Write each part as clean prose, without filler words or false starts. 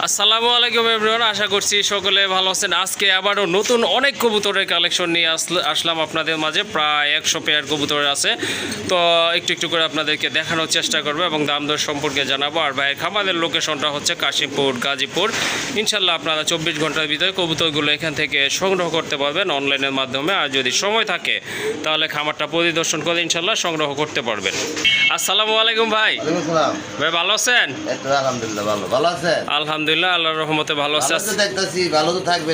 আসসালামু আলাইকুম এভরিওয়ান, আশা করছি সকলে ভালো আছেন। আজকে আবারও নতুন অনেক কবুতরের কালেকশন নিয়ে আসলাম আপনাদের মাঝে। প্রায় 100 পেয়ার কবুতর আছে, তো একটু একটু করে আপনাদেরকে দেখানোর চেষ্টা করবো এবং দাম দর সম্পর্কে জানাবো। আর ভাইয়ের খামারের লোকেশনটা হচ্ছে কাশিমপুর, গাজীপুর। ইনশাল্লাহ আপনারা 24 ঘন্টার ভিতরে কবুতরগুলো এখান থেকে সংগ্রহ করতে পারবেন অনলাইনের মাধ্যমে। আর যদি সময় থাকে তাহলে খামারটা পরিদর্শন করে ইনশাল্লাহ সংগ্রহ করতে পারবেন। আসসালামু আলাইকুম ভাই। ভাই ভালো আছেন? আলহামদুলিল্লাহ ভালো আছেন? আলহামদুলিল্লাহ, আল্লাহর রহমতে ভালো আছে। ভালো তো থাকবে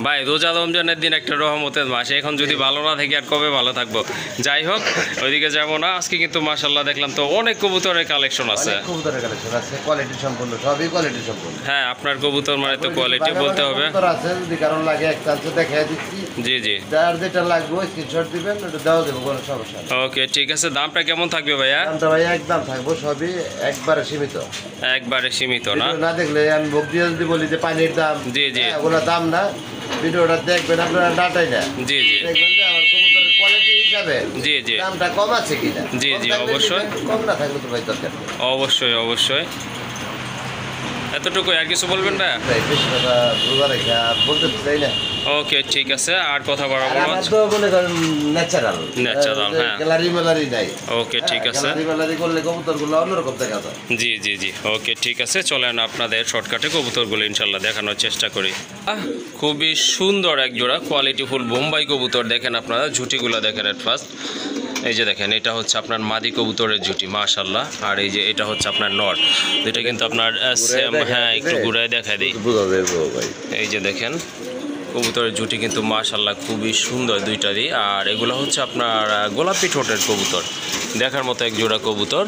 ভাই, রোজা রমজানের দিন একটা রহমতের মাস, এখন যদি ভালো না থেকে আর কবে ভালো থাকবো। যাই হোক, ওইদিকে যাবো না। আজকে কিন্তু মাশাআল্লাহ দেখলাম তো অনেক কবুতরের কালেকশন আছে। কবুতরের কালেকশন আছে, কোয়ালিটি সম্পূর্ণ, সবই কোয়ালিটি সম্পূর্ণ। হ্যাঁ, আপনার কবুতর মানে তো কোয়ালিটি বলতে হবে। আছে, যদি কারণ লাগে একটা আছে দেখাই দিচ্ছি। জি জি, যার যেটা লাগবে স্ক্রিনশট দিবেন, ওটা দেওয়া দেবো, কোনো সমস্যা নেই। ওকে, ঠিক আছে। দামটা কেমন থাকবে ভাইয়া? দামটা ভাইয়া একদম থাকবো, সবই একবারে সীমিত। একবারে সীমিত না? না দেখলে আমি ভোগ দিয়ে যদি বলি যে পানির দাম, জি জি, ওগুলো দাম না। ভিডিওটা দেখবেন আপনারা, ডাটাই না, জি জি, দেখবেন যে আমার কবুতরের কোয়ালিটি হিসাবে জি জি, দামটা কম আছে কিনা। জি জি, অবশ্যই। কম না থাকলে তো ভাই দরকার নেই। অবশ্যই অবশ্যই, এতটুকু। আর কিছু বলবেন ভাইয়া? বেশি কথা রোজা রেখে আর বলতে চাই না। ওকে, ঠিক আছে, আর কথা বাড়াবো না। আমার তো মনে করেন ন্যাচারাল, হ্যাঁ। গ্যালারি মেলারি নাই। ওকে, ঠিক আছে। গ্যালারি মেলারি করলে কবুতরগুলো অন্যরকম দেখা যায়। জি জি জি, ওকে, ঠিক আছে। চলেন আপনাদের শর্টকাটে কবুতরগুলো ইনশাল্লাহ দেখানোর চেষ্টা করি। খুবই সুন্দর এক জোড়া কোয়ালিটিফুল বোম্বাই কবুতর। দেখেন আপনারা, ঝুটিগুলো দেখেন এট ফার্স্ট। এই যে দেখেন, এটা হচ্ছে আপনার মাদি কবুতরের ঝুটি, মাশাল্লাহ। আর এই যে এটা হচ্ছে আপনার নর, এটা কিন্তু আপনার সেম। হ্যাঁ, একটু ঘুরায় দেখা দিই। এই যে দেখেন, কবুতরের জুটি কিন্তু মাশাল্লাহ খুবই সুন্দর দুইটারই। আর এগুলো হচ্ছে আপনার গোলাপি ঠোঁটের কবুতর, দেখার মতো এক জোড়া কবুতর।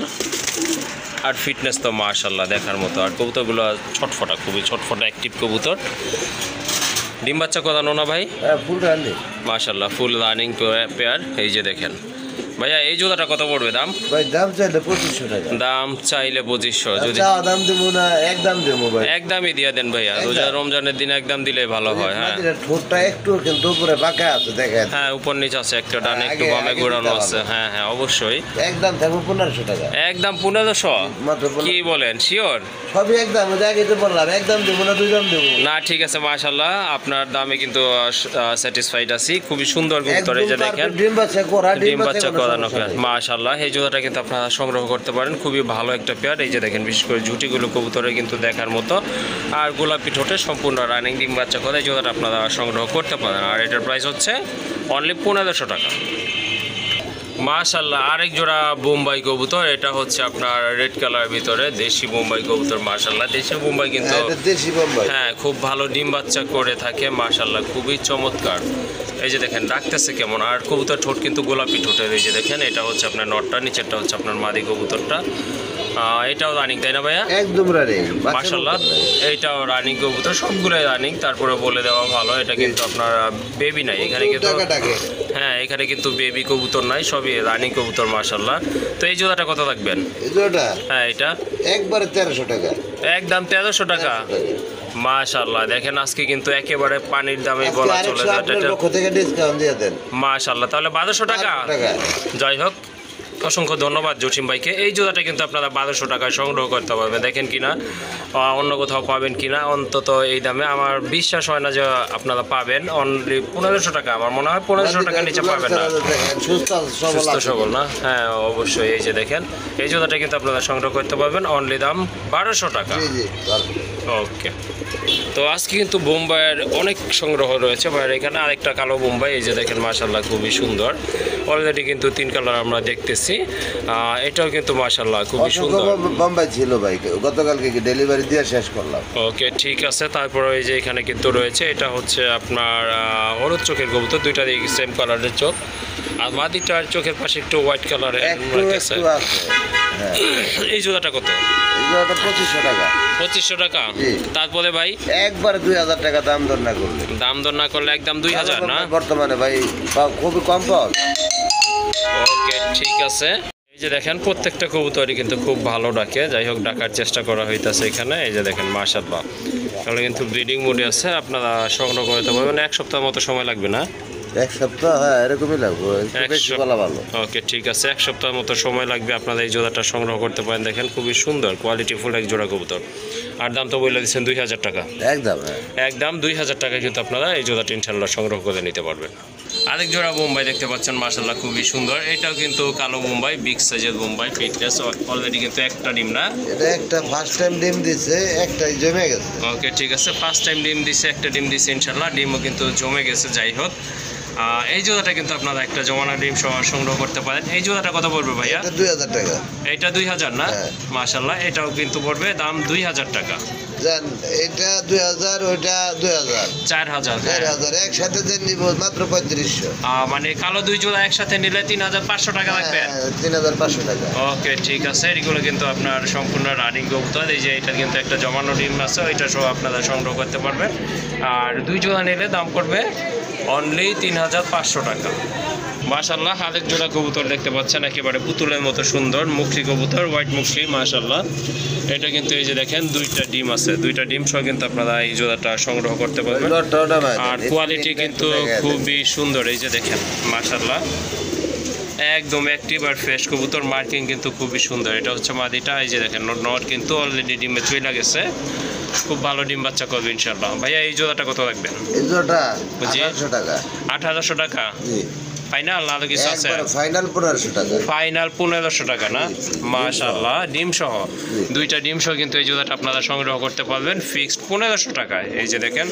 আর ফিটনেস তো মাশাল্লাহ দেখার মতো। আর কবুতরগুলো ছটফটা, খুবই ছটফটা অ্যাক্টিভ কবুতর। ডিম বাচ্চা করানো না ভাই? ফুল রানিং মাশাল্লাহ, ফুল রানিং পেয়ার। এই যে দেখেন ভাইয়া, এই জোড়াটা কত পড়বে দাম? ভাই দাম চাইলে 2500 টাকা। দাম চাইলে 2500। যদি দাম দেবো না, একদম দেবো ভাই। একদমই দিয়ে দেন ভাইয়া, রোজা রমজানের দিন একদম দিলে ভালো হয়। হ্যাঁ, ঠোঁটটা একটু কিন্তু উপরে বাঁকা আছে, দেখেন। হ্যাঁ, উপর নিচে আছে, একটা ডানে একটু বামে ঘোরানো আছে। হ্যাঁ হ্যাঁ, অবশ্যই। একদম থাকবো 1500 টাকা। একদম 1500? মাত্র। কি বলেন, শিওর? সবই একদম, আগে তো বললাম একদম দেবো না, 2 দাম দেবো না। ঠিক আছে, মাশাআল্লাহ আপনার দামে কিন্তু স্যাটিসফাইড আছি। খুবই সুন্দর কবুতর। এই যে দেখেন, ডিম বাচ্চা করানো পেয়ার, মাশাআল্লাহ। এই জোড়াটা কিন্তু আপনারা সংগ্রহ করতে পারেন, খুবই ভালো একটা পেয়ার। এই যে দেখেন, বিশেষ করে ঝুটিগুলো কবুতরের কিন্তু দেখার মতো। আর গোলাপি ঠোঁটে সম্পূর্ণ রানিং ডিম বাচ্চা করে এই জোড়াটা আপনারা সংগ্রহ করতে পারেন। আর এটার প্রাইস হচ্ছে অনলি 1500 টাকা। মাশাআল্লাহ, আরেক জোড়া বোম্বাই কবুতর। এটা হচ্ছে আপনার রেড কালার ভিতরে দেশি বোম্বাই কবুতর। মাশাআল্লাহ, দেশি বোম্বাই কিন্তু দেশি বোম্বাই, হ্যাঁ, খুব ভালো ডিম বাচ্চা করে থাকে। মাশাআল্লাহ, খুবই চমৎকার। এই যে দেখেন, ডাকতেছে কেমন। আর কবুতর ঠোঁট কিন্তু গোলাপি ঠোঁটের। এই যে দেখেন, এটা হচ্ছে আপনার নটটা, নিচেরটা হচ্ছে আপনার মাদি কবুতরটা। এটাও রানিং, তাই না ভাইয়া? একদম রানিং মাশাআল্লাহ, এইটাও রানিং কবুতর, সবগুলোই রানিং। তারপরে বলে দেওয়া ভালো, এটা কিন্তু আপনার বেবি নাই এখানে কিন্তু। হ্যাঁ, এখানে কিন্তু বেবি কবুতর নাই, সবই রানিং কবুতর। মাশাআল্লাহ। তো এই জোড়াটা কত থাকবেন? এই জোড়াটা, হ্যাঁ, এটা একবারে 1300 টাকা। একদম 1300 টাকা। মাশাআল্লাহ, দেখেন আজকে কিন্তু একেবারে পানির দামে বলা চলে যায়। পক্ষ থেকে ডিসকাউন্ট দিয়ে দেন। মাশাআল্লাহ, তাহলে 1200 টাকা। যাই হোক, অসংখ্য ধন্যবাদ জসিম ভাইকে। এই জোড়াটা কিন্তু আপনারা 1200 টাকায় সংগ্রহ করতে পারবেন। দেখেন কিনা অন্য কোথাও পাবেন কিনা, অন্তত এই দামে আমার বিশ্বাস হয় না যে আপনারা পাবেন। অনলি 1500 টাকা, আমার মনে হয় 1500 টাকার নিচে পাবেন না। সুস্থ সবল না? হ্যাঁ, অবশ্যই। এই যে দেখেন, এই জোড়াটা কিন্তু আপনারা সংগ্রহ করতে পারবেন, অনলি দাম 1200 টাকা। ওকে, তো আজকে কিন্তু বোম্বাইয়ের অনেক সংগ্রহ রয়েছে ভাইয়ের এখানে। আরেকটা কালো বোম্বাই, এই যে দেখেন, মাশাআল্লাহ খুবই সুন্দর। অলরেডি কিন্তু 3 কালার আমরা দেখতেছি। এটাও কিন্তু মাশাআল্লাহ খুবই সুন্দর। বোম্বাই ছিল ভাই, গতকালকে ডেলিভারি দিয়ে শেষ করলাম। ওকে, ঠিক আছে। তারপরে এই যে এখানে কিন্তু রয়েছে, এটা হচ্ছে আপনার হলুদ চোখের কবুতর, দুইটা দিয়ে সেম কালারের চোখ। আর মাদিটার চোখের পাশে একটু হোয়াইট কালারের। এই জোড়াটা কত? এই জোড়াটা 2500 টাকা। 2500 টাকা? তারপরে ভাই একবার 2000 টাকা দাম দর না করলে। দাম দর না করলে একদম 2000 না? বর্তমানে ভাই খুবই কম পাওয়া। ওকে, ঠিক আছে। এই যে দেখেন, প্রত্যেকটা কবুতরই কিন্তু খুব ভালো ডাকে। যাই হোক, ডাকার চেষ্টা করা হইতাছে এখানে। এই যে দেখেন, মাশাআল্লাহ, তাহলে কিন্তু ব্রিডিং মোডে আছে। আপনারা সংগ্রহ করতে পারবেন। 1 সপ্তাহ মতো সময় লাগবে না? এক সপ্তাহ, হ্যাঁ এরকমই লাগবে, একটু বেশি বলা ভালো। ওকে ঠিক আছে, এক সপ্তাহের মতো সময় লাগবে, আপনারা এই জোড়াটা সংগ্রহ করতে পারেন। দেখেন খুবই সুন্দর কোয়ালিটি ফুল এক জোড়া কবুতর। আর দাম তো বলে দিচ্ছেন 2000 টাকা, একদম হ্যাঁ। একদম 2000 টাকায় কিন্তু আপনারা এই জোড়াটা ইনশাল্লাহ সংগ্রহ করে নিতে পারবেন। আরেক জোড়া বোম্বাই দেখতে পাচ্ছেন, মাশাআল্লাহ খুবই সুন্দর। এটাও কিন্তু কালো বোম্বাই, বিগ সাইজের বোম্বাই, ফিটনেস অলরেডি কিন্তু একটা ডিম না, এটা একটা ফার্স্ট টাইম ডিম দিছে, একটাই জমে গেছে। ওকে ঠিক আছে, ফার্স্ট টাইম ডিম দিছে, একটা ডিম দিছে ইনশাল্লাহ, ডিমও কিন্তু জমে গেছে। যাই হোক, এই জোড়াটা কিন্তু আপনারা একটা জমানা ডিম সহ সংগ্রহ করতে পারেন। এই জোড়াটা কত পড়বে ভাইয়া? এটা 2000 টাকা। এটা 2000 না? হ্যাঁ। মাশাআল্লাহ, এটাও কিন্তু পড়বে দাম 2000 টাকা। জান এটা 2000, ওইটা 2000, 4000। 4000 একসাথে যে নিব মাত্র 3500। মানে কালো দুই জোড়া একসাথে নিলে 3500 টাকা লাগবে। 3500 টাকা। ওকে ঠিক আছে, এগুলো কিন্তু আপনার সম্পূর্ণ রানিং কবুতর। এই যে এটা কিন্তু একটা জমানো ডিম আছে, ওইটা সহ আপনারা সংগ্রহ করতে পারবেন। আর দুই জোড়া নিলে দাম পড়বে অনলি 3500 টাকা। মাশাআল্লাহ, আরেক জোড়া কবুতর দেখতে পাচ্ছেন, একেবারে পুতুলের মতো সুন্দর মুখী কবুতর, হোয়াইট মুখী, মাশাআল্লাহ। এটা কিন্তু এই যে দেখেন দুইটা ডিম আছে, দুইটা ডিম সহ কিন্তু আপনারা এই জোড়াটা সংগ্রহ করতে পারবেন। আর কোয়ালিটি কিন্তু খুবই সুন্দর, এই যে দেখেন মাশাআল্লাহ, একদম অ্যাক্টিভ আর ফ্রেশ কবুতর। মার্কিং কিন্তু খুবই সুন্দর। এটা হচ্ছে মাদিটা, এই যে দেখেন নট কিন্তু অলরেডি ডিমে চলে গেছে, খুব ভালো ডিম বাচ্চা করবে ইনশাআল্লাহ। ভাইয়া এই জোড়াটা কত রাখবেন? এই জোড়াটা জি। 1800 টাকা। 1800 টাকা জি ফাইনাল, আরো কিছু আছে? একবার ফাইনাল 1500 টাকা। ফাইনাল 1500 টাকা না? মাশাআল্লাহ, ডিম সহ, দুইটা ডিম সহ কিন্তু এই জোড়াটা আপনারা সংগ্রহ করতে পারবেন ফিক্সড 1500 টাকায়। এই যে দেখেন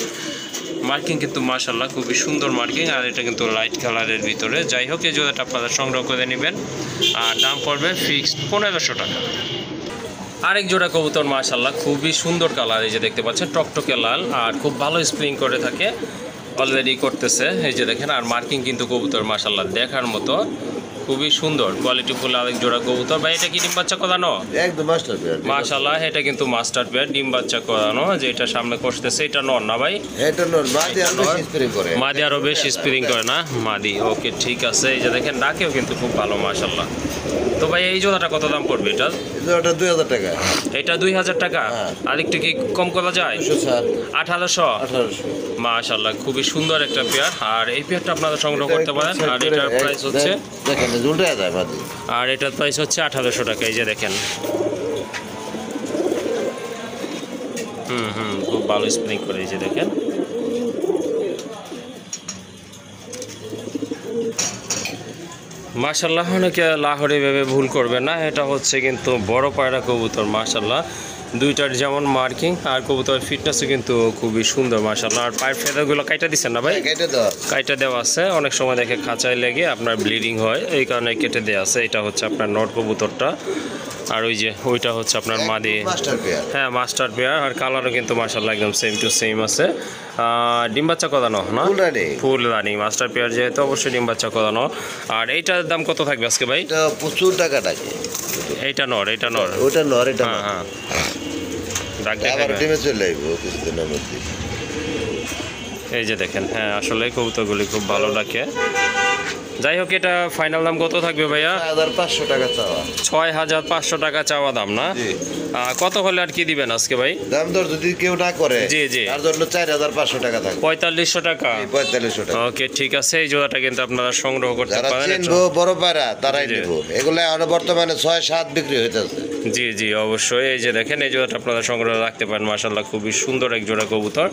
মার্কিং কিন্তু মাশাআল্লাহ খুবই সুন্দর মার্কিং, আর এটা কিন্তু লাইট কালারের ভিতরে। যাই হোক, এই জোড়াটা আপনারা সংগ্রহ করে নেবেন, আর দাম পড়বে ফিক্সড 1500 টাকা। আরেক জোড়া কবুতর মাশাআল্লাহ খুবই সুন্দর কালার, এই যে দেখতে পাচ্ছেন টকটকে লাল, আর খুব ভালো স্প্রিং করে থাকে, অলরেডি করতেছে। এই যে দেখেন, আর মার্কিং কিন্তু কবুতর মাশাআল্লাহ দেখার মতো, খুবই সুন্দর কোয়ালিটি ফুল আরেক জোড়া কবুতর। ভাই এটা কি ডিম বাচ্চা করানো? একদম মাস্টার পেয়ার। মাশাআল্লাহ, এটা কিন্তু মাস্টার পেয়ার, ডিম বাচ্চা করানো। যে এটা সামনে কষতেছে, এটা নর না ভাই? এটা নর, মাদি আরো বেশি স্প্রিং করে। মাদি আরো বেশি স্প্রিং করে না? মাদি। ওকে ঠিক আছে, এই যে দেখেন ডাকেও কিন্তু খুব ভালো মাশাআল্লাহ। তো ভাই এই জোড়াটা কত দাম পড়বে এটা? এই জোড়াটা 2000 টাকা। এটা 2000 টাকা। হ্যাঁ। আর একটু কি কম করা যায়? 1800। 1800। মাশাআল্লাহ, খুবই সুন্দর একটা পেয়ার, আর এই পেয়ারটা আপনারা সংগ্রহ করতে পারেন। আর এটার প্রাইস হচ্ছে, দেখেন উল্টে যায় মাদি, আর এটার প্রাইস হচ্ছে 1800 টাকা। এই যে দেখেন, খুব ভালো স্প্রিং করে, এই যে দেখেন। মাশাআল্লাহ, অনেকে লাহোরে ভেবে ভুল করবে না, এটা হচ্ছে কিন্তু বড় পায়রা কবুতর। মাশাআল্লাহ, দুইটার যেমন মার্কিং আর কবুতরের ফিটনেসও কিন্তু খুবই সুন্দর মাশাআল্লাহ। আর পায়ের ফেদারগুলো কাইটা দিচ্ছেন না ভাই? কাইটা দেওয়া আছে, অনেক সময় দেখে খাঁচায় লেগে আপনার ব্লিডিং হয়, এই কারণে কেটে দেওয়া আছে। এটা হচ্ছে আপনার নট কবুতরটা, আর ওই যে ওইটা হচ্ছে আপনার মাদি। হ্যাঁ মাস্টার পেয়ার, আর কালারও কিন্তু মাশাআল্লাহ একদম সেম টু সেম আছে। ডিম বাচ্চা করানো না? ফুল রানি মাস্টার পেয়ার যেহেতু অবশ্যই ডিম বাচ্চা করানো। আর এইটার দাম কত থাকবে আজকে ভাই? এটা প্রচুর টাকা থাকে। এইটা নর, এটা নর, ওটা নর, এটা হ্যাঁ হ্যাঁ। ডাক আবার ডিমে চলে আইবো কিছুদিনের মধ্যে। এই যে দেখেন, হ্যাঁ আসলে কবুতরগুলি খুব ভালো ডাকে। যাই হোক, এটা ফাইনাল দাম কত থাকবে ভাইয়া? 6500 টাকা চাওয়া। 6500 টাকা চাওয়া দাম না? কত হলে আর কি দিবেন আজকে ভাই? দাম দর যদি কেউ না করে, জি জি, তার জন্য 4500 টাকা থাকবে। 4500 টাকা। 4500 টাকা। ওকে ঠিক আছে, এই জোড়াটা কিন্তু আপনারা সংগ্রহ করতে যারা পারেন। চিনবো বড় পায়রা তারাই নেব। এগুলা এখন বর্তমানে 6-7 বিক্রি হইতেছে। জি জি অবশ্যই। এই যে দেখেন, এই জোড়াটা আপনারা সংগ্রহ রাখতে পারেন। মাশাআল্লাহ, খুবই সুন্দর এক জোড়া কবুতর।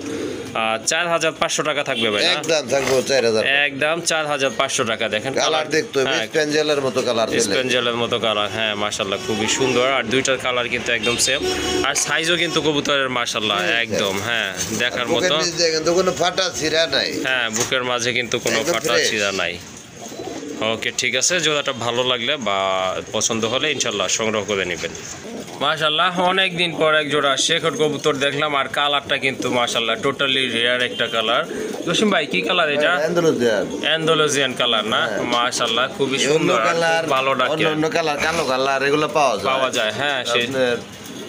4500 টাকা থাকবে ভাই না? একদম থাকবে 4000। একদম 4500 টাকা। দেখেন কালার দেখতো স্পেঞ্জেলের মতো কালার, স্পেঞ্জেলের মতো কালার। হ্যাঁ মাশাআল্লাহ, খুবই সুন্দর, আর দুইটার কালার কিন্তু একদম সেম, আর সাইজও কিন্তু কবুতরের মাশাআল্লাহ একদম হ্যাঁ দেখার মতো। কিন্তু কোনো ফাটা ছিঁড়া নাই। হ্যাঁ, বুকের মাঝে কিন্তু কোনো ফাটা ছিঁড়া নাই। ওকে ঠিক আছে, জোড়াটা ভালো লাগলে বা পছন্দ হলে ইনশাল্লাহ সংগ্রহ করে নেবেন। মাশাআল্লাহ, অনেক দিন পর এক জোড়া শেখর কবুতর দেখলাম, আর কালারটা কিন্তু মাশাআল্লাহ টোটালি রেয়ার একটা কালার। জসিম ভাই কি কালার এটা? অ্যান্ডালুজিয়ান কালার না? মাশাআল্লাহ, খুবই সুন্দর, ভালো ডাকে। অন্য কালার, কালো কালার এগুলো পাওয়া যায়। হ্যাঁ,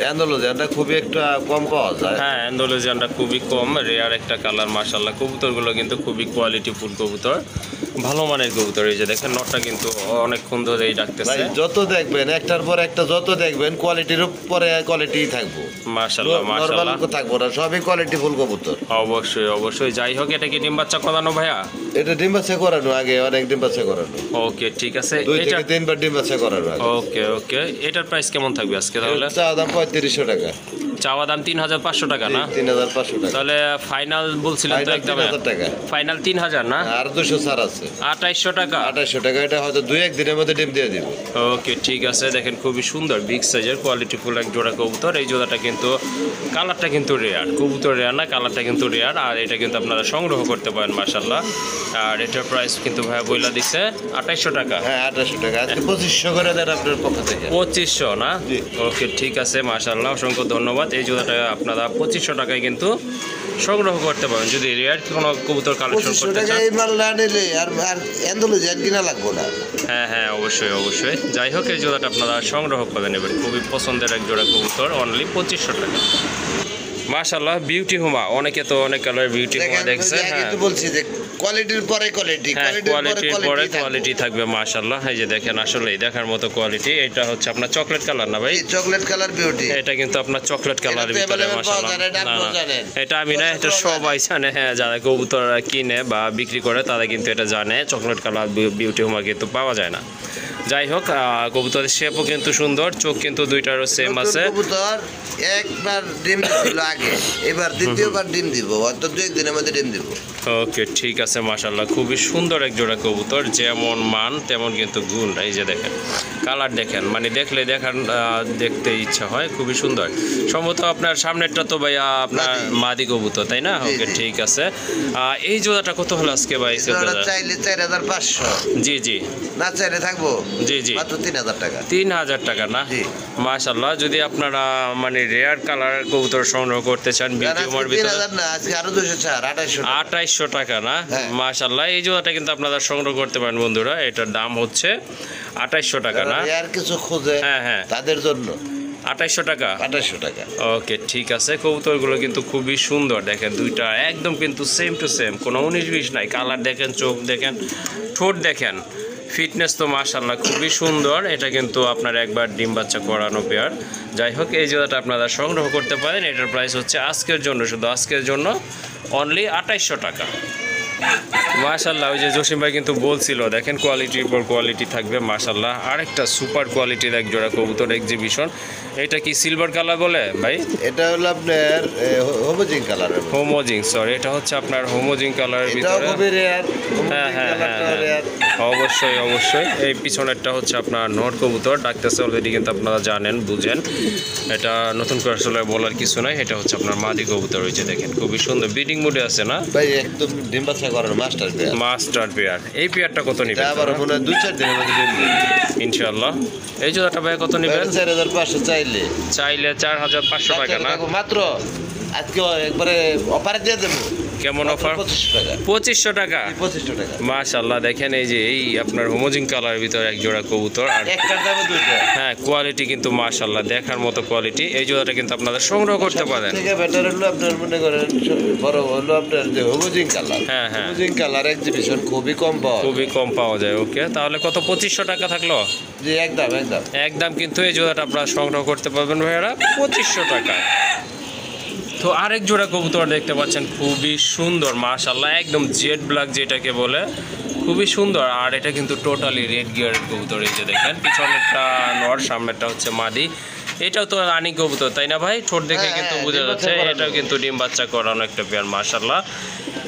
অ্যান্ডালুজিয়ানটা খুবই একটা কম পাওয়া যায়। হ্যাঁ, অ্যান্ডালুজিয়ানটা খুবই কম, রেয়ার একটা কালার। মাশাআল্লাহ কবুতরগুলো কিন্তু খুবই কোয়ালিটি ফুল কবুতর, ভালো মানের কবুতর। এই যে দেখেন নটটা কিন্তু অনেকক্ষণ ধরেই ভাই ডাকতেছে। যত দেখবেন একটার পর একটা, যত দেখবেন কোয়ালিটির উপরে কোয়ালিটি থাকবো, মাশাআল্লাহ নরমাল মাশাআল্লাহ, থাকবো না, সবই কোয়ালিটি ফুল কবুতর। অবশ্যই অবশ্যই। যাই হোক, এটা কি ডিম বাচ্চা করানো ভাইয়া? এটা ডিম বাচ্চা করানো, আগে অনেক ডিম বাচ্চা করানো, ওকে ঠিক আছে। 2 এটা থেকে 3 বার ডিম বাচ্চা করানো আগে। ওকে ওকে, এটার প্রাইস কেমন থাকবে আজকে তাহলে? চা দাম 3500 টাকা, চাওয়া দাম 3500 টাকা না? 3500 টাকা। তাহলে ফাইনাল বলছিলেন তো একদম? 3000 টাকা, ফাইনাল 3000 না? আর 200 ছাড় আছে, 2800 টাকা। 2800 টাকা। এটা হয়তো 2-1 দিনের মধ্যে ডিম দিয়ে দিব। ওকে ঠিক আছে। দেখেন খুবই সুন্দর বিগ সাইজের কোয়ালিটি ফুল এক জোড়া কবুতর। এই জোড়াটা কিন্তু কালারটা কিন্তু রেয়ার, কবুতর রেয়ার না, কালারটা কিন্তু রেয়ার। আর এটা কিন্তু আপনারা সংগ্রহ করতে পারেন মাশাআল্লাহ। আর এটার প্রাইস কিন্তু ভাইয়া বইলা দিচ্ছে 2800 টাকা। হ্যাঁ 2800 টাকা, আজকে 2500 করে দেন আপনার পক্ষ থেকে। 2500 না? জি। ওকে ঠিক আছে মাশাআল্লাহ, অসংখ্য ধন্যবাদ। এই জোড়াটা আপনারা 2500 টাকায় কিন্তু সংগ্রহ করতে পারেন যদি রেয়ার কোনো কবুতর কালেকশন 2500 করতে টাকা চান। এই মাল না নিলে আর অ্যান্ডালুজিয়ান কিনা লাগবো না। হ্যাঁ হ্যাঁ, অবশ্যই অবশ্যই। যাই হোক, এই জোড়াটা আপনারা সংগ্রহ করে নেবেন, খুবই পছন্দের এক জোড়া কবুতর, অনলি 2500 টাকা। মাশাআল্লাহ বিউটি হুমা, অনেকে তো অনেক কালার বিউটি হুমা দেখছে। হ্যাঁ কিন্তু বলছি যে কোয়ালিটির পরে কোয়ালিটি, হ্যাঁ, কোয়ালিটির পরে কোয়ালিটি কোয়ালিটি থাকবে মাশাআল্লাহ। এই যে দেখেন, আসলেই দেখার মতো কোয়ালিটি। এটা হচ্ছে আপনার চকলেট কালার না ভাই? Chocolate colour beauty. এটা কিন্তু আপনার চকলেট কালারের তো ভিতরে available মাশাআল্লাহ। পাওয়া যায় না, এটা না, আপনিও না, জানেন। এটা আমি না, এটা সবাই জানে। হ্যাঁ, যারা কবুতর কিনে বা বিক্রি করে তারা কিন্তু এটা জানে, চকলেট কালার বিউটি হুমা কিন্তু পাওয়া যায় না। যাই হোক, কবুতরের শেপও কিন্তু সুন্দর, চোখ কিন্তু দুইটারও সেম নতুন আছে। কবুতর একবার ডিম দিছিল আগে, এবার দ্বিতীয়বার ডিম দিব, হয়তো 2 দিনের মধ্যে ডিম দিব। ওকে ঠিক আছে মাশাআল্লাহ, খুবই সুন্দর এক জোড়া কবুতর, যেমন মান তেমন কিন্তু গুণ। এই যে দেখেন কালার, দেখেন মানে দেখলে দেখতে ইচ্ছা হয়, খুবই সুন্দর। সম্ভবত আপনার সামনেরটা তো ভাইয়া আপনার মাদি কবুতর, তাই না? ওকে ঠিক আছে। এই জোড়াটা কত হলো আজকে ভাই? চাইলে 4500, জি জি, না চাইলে থাকবো জি জি, মাত্র 3000 টাকা। 3000 টাকা না? জি। মাশাআল্লাহ, যদি আপনারা মানে রেয়ার কালার কবুতর সংগ্রহ করতে চান বিউটি হুমার ভিতরে, 3000 না, আজকে আরো 200 ছাড়, 2800 টাকা। 2800 টাকা না? হ্যাঁ। মাশাআল্লাহ, এই জোড়াটা কিন্তু আপনারা সংগ্রহ করতে পারেন বন্ধুরা। এটার দাম হচ্ছে 2800 টাকা না? আর কিছু খোঁজে হ্যাঁ হ্যাঁ, তাদের জন্য 2800 টাকা। 2800 টাকা। ওকে ঠিক আছে। কবুতরগুলো কিন্তু খুবই সুন্দর, দেখেন দুইটা একদম কিন্তু সেম টু সেম, কোনো 19-20 নাই। কালার দেখেন, চোখ দেখেন, ঠোঁট দেখেন, ফিটনেস তো মাশাআল্লাহ খুবই সুন্দর। এটা কিন্তু আপনার একবার ডিম বাচ্চা করানো পেয়ার। যাই হোক, এই জোড়াটা আপনারা সংগ্রহ করতে পারেন। এটার প্রাইস হচ্ছে আজকের জন্য, শুধু আজকের জন্য অনলি 2800 টাকা। মাশাআল্লাহ, ওই যে জসিম ভাই কিন্তু বলছিল, দেখেন কোয়ালিটির পর কোয়ালিটি থাকবে মাশাআল্লাহ। আরেকটা সুপার কোয়ালিটির এক জোড়া কবুতর এক্সিবিশন। এটা কি সিলভার কালার বলে ভাই? এটা হলো আপনার হোমোজিং কালারের, হোমোজিং, সরি, এটা হচ্ছে আপনার হোমোজিং কালারের এটাও ভিতরে। খুবই রেয়ার। হ্যাঁ হ্যাঁ হ্যাঁ, অবশ্যই অবশ্যই। এই পিছনেরটা হচ্ছে আপনার নর কবুতর, ডাকতেছে অলরেডি, কিন্তু আপনারা জানেন বুঝেন, এটা নতুন করে আসলে বলার কিছু নাই। এটা হচ্ছে আপনার মাদি কবুতর, হয়েছে দেখেন খুবই সুন্দর, ব্রিডিং মুডে আছে না ভাই? একদম ডিম বাচ্চা করার মাস্টার পেয়ার, মাস্টার পেয়ার। এই পেয়ারটা কত নিবেন আবার মনে হয় 2-4 দিনের মধ্যে ডিম দিবে ইনশাআল্লাহ? এই জোড়াটা ভাই কত নিবেন? 4500 চাইলে, চাইলে 4500 টাকা না? মাত্র আজকে একবারে অফারে দিয়ে দেবো। কেমন অফার? 2500 টাকা। 2500 টাকা? 2500 টাকা। মাশাআল্লাহ, দেখেন এই যে এই আপনার হোমোজিং কালারের ভিতরে এক জোড়া কবুতর। আর একটার দামে 2টা। হ্যাঁ, কোয়ালিটি কিন্তু মাশাআল্লাহ দেখার মতো কোয়ালিটি। এই জোড়াটা কিন্তু আপনারা সংগ্রহ করতে পারেন। থেকে বেটার হলো আপনার মনে করেন বড় হলো আপনার যে হোমোজিং কালার। হ্যাঁ হ্যাঁ, হোমোজিং কালার এক্সিবিশন খুবই কম পাওয়া যায়। খুবই কম পাওয়া যায়। ওকে, তাহলে কত? 2500 টাকা থাকলো জি, একদম একদম একদম। কিন্তু এই জোড়াটা আপনারা সংগ্রহ করতে পারবেন ভাইয়ারা 2500 টাকা। তো আরেক জোড়া কবুতর দেখতে পাচ্ছেন, খুবই সুন্দর মাশাআল্লাহ, একদম জেড ব্ল্যাক যেটাকে বলে, খুবই সুন্দর। আর এটা কিন্তু টোটালি রেড গিয়ারের কবুতর। এই যে দেখেন পিছনেরটা নর, সামনেরটা হচ্ছে মাদি। এটাও তো রানী কবুতর, তাই না ভাই? ঠোঁট দেখে হ্যাঁ, কিন্তু হ্যাঁ, বোঝা ডিম যাচ্ছে বাচ্চা করানো। এটাও কিন্তু ডিম বাচ্চা করানো একটা পেয়ার মাশাআল্লাহ।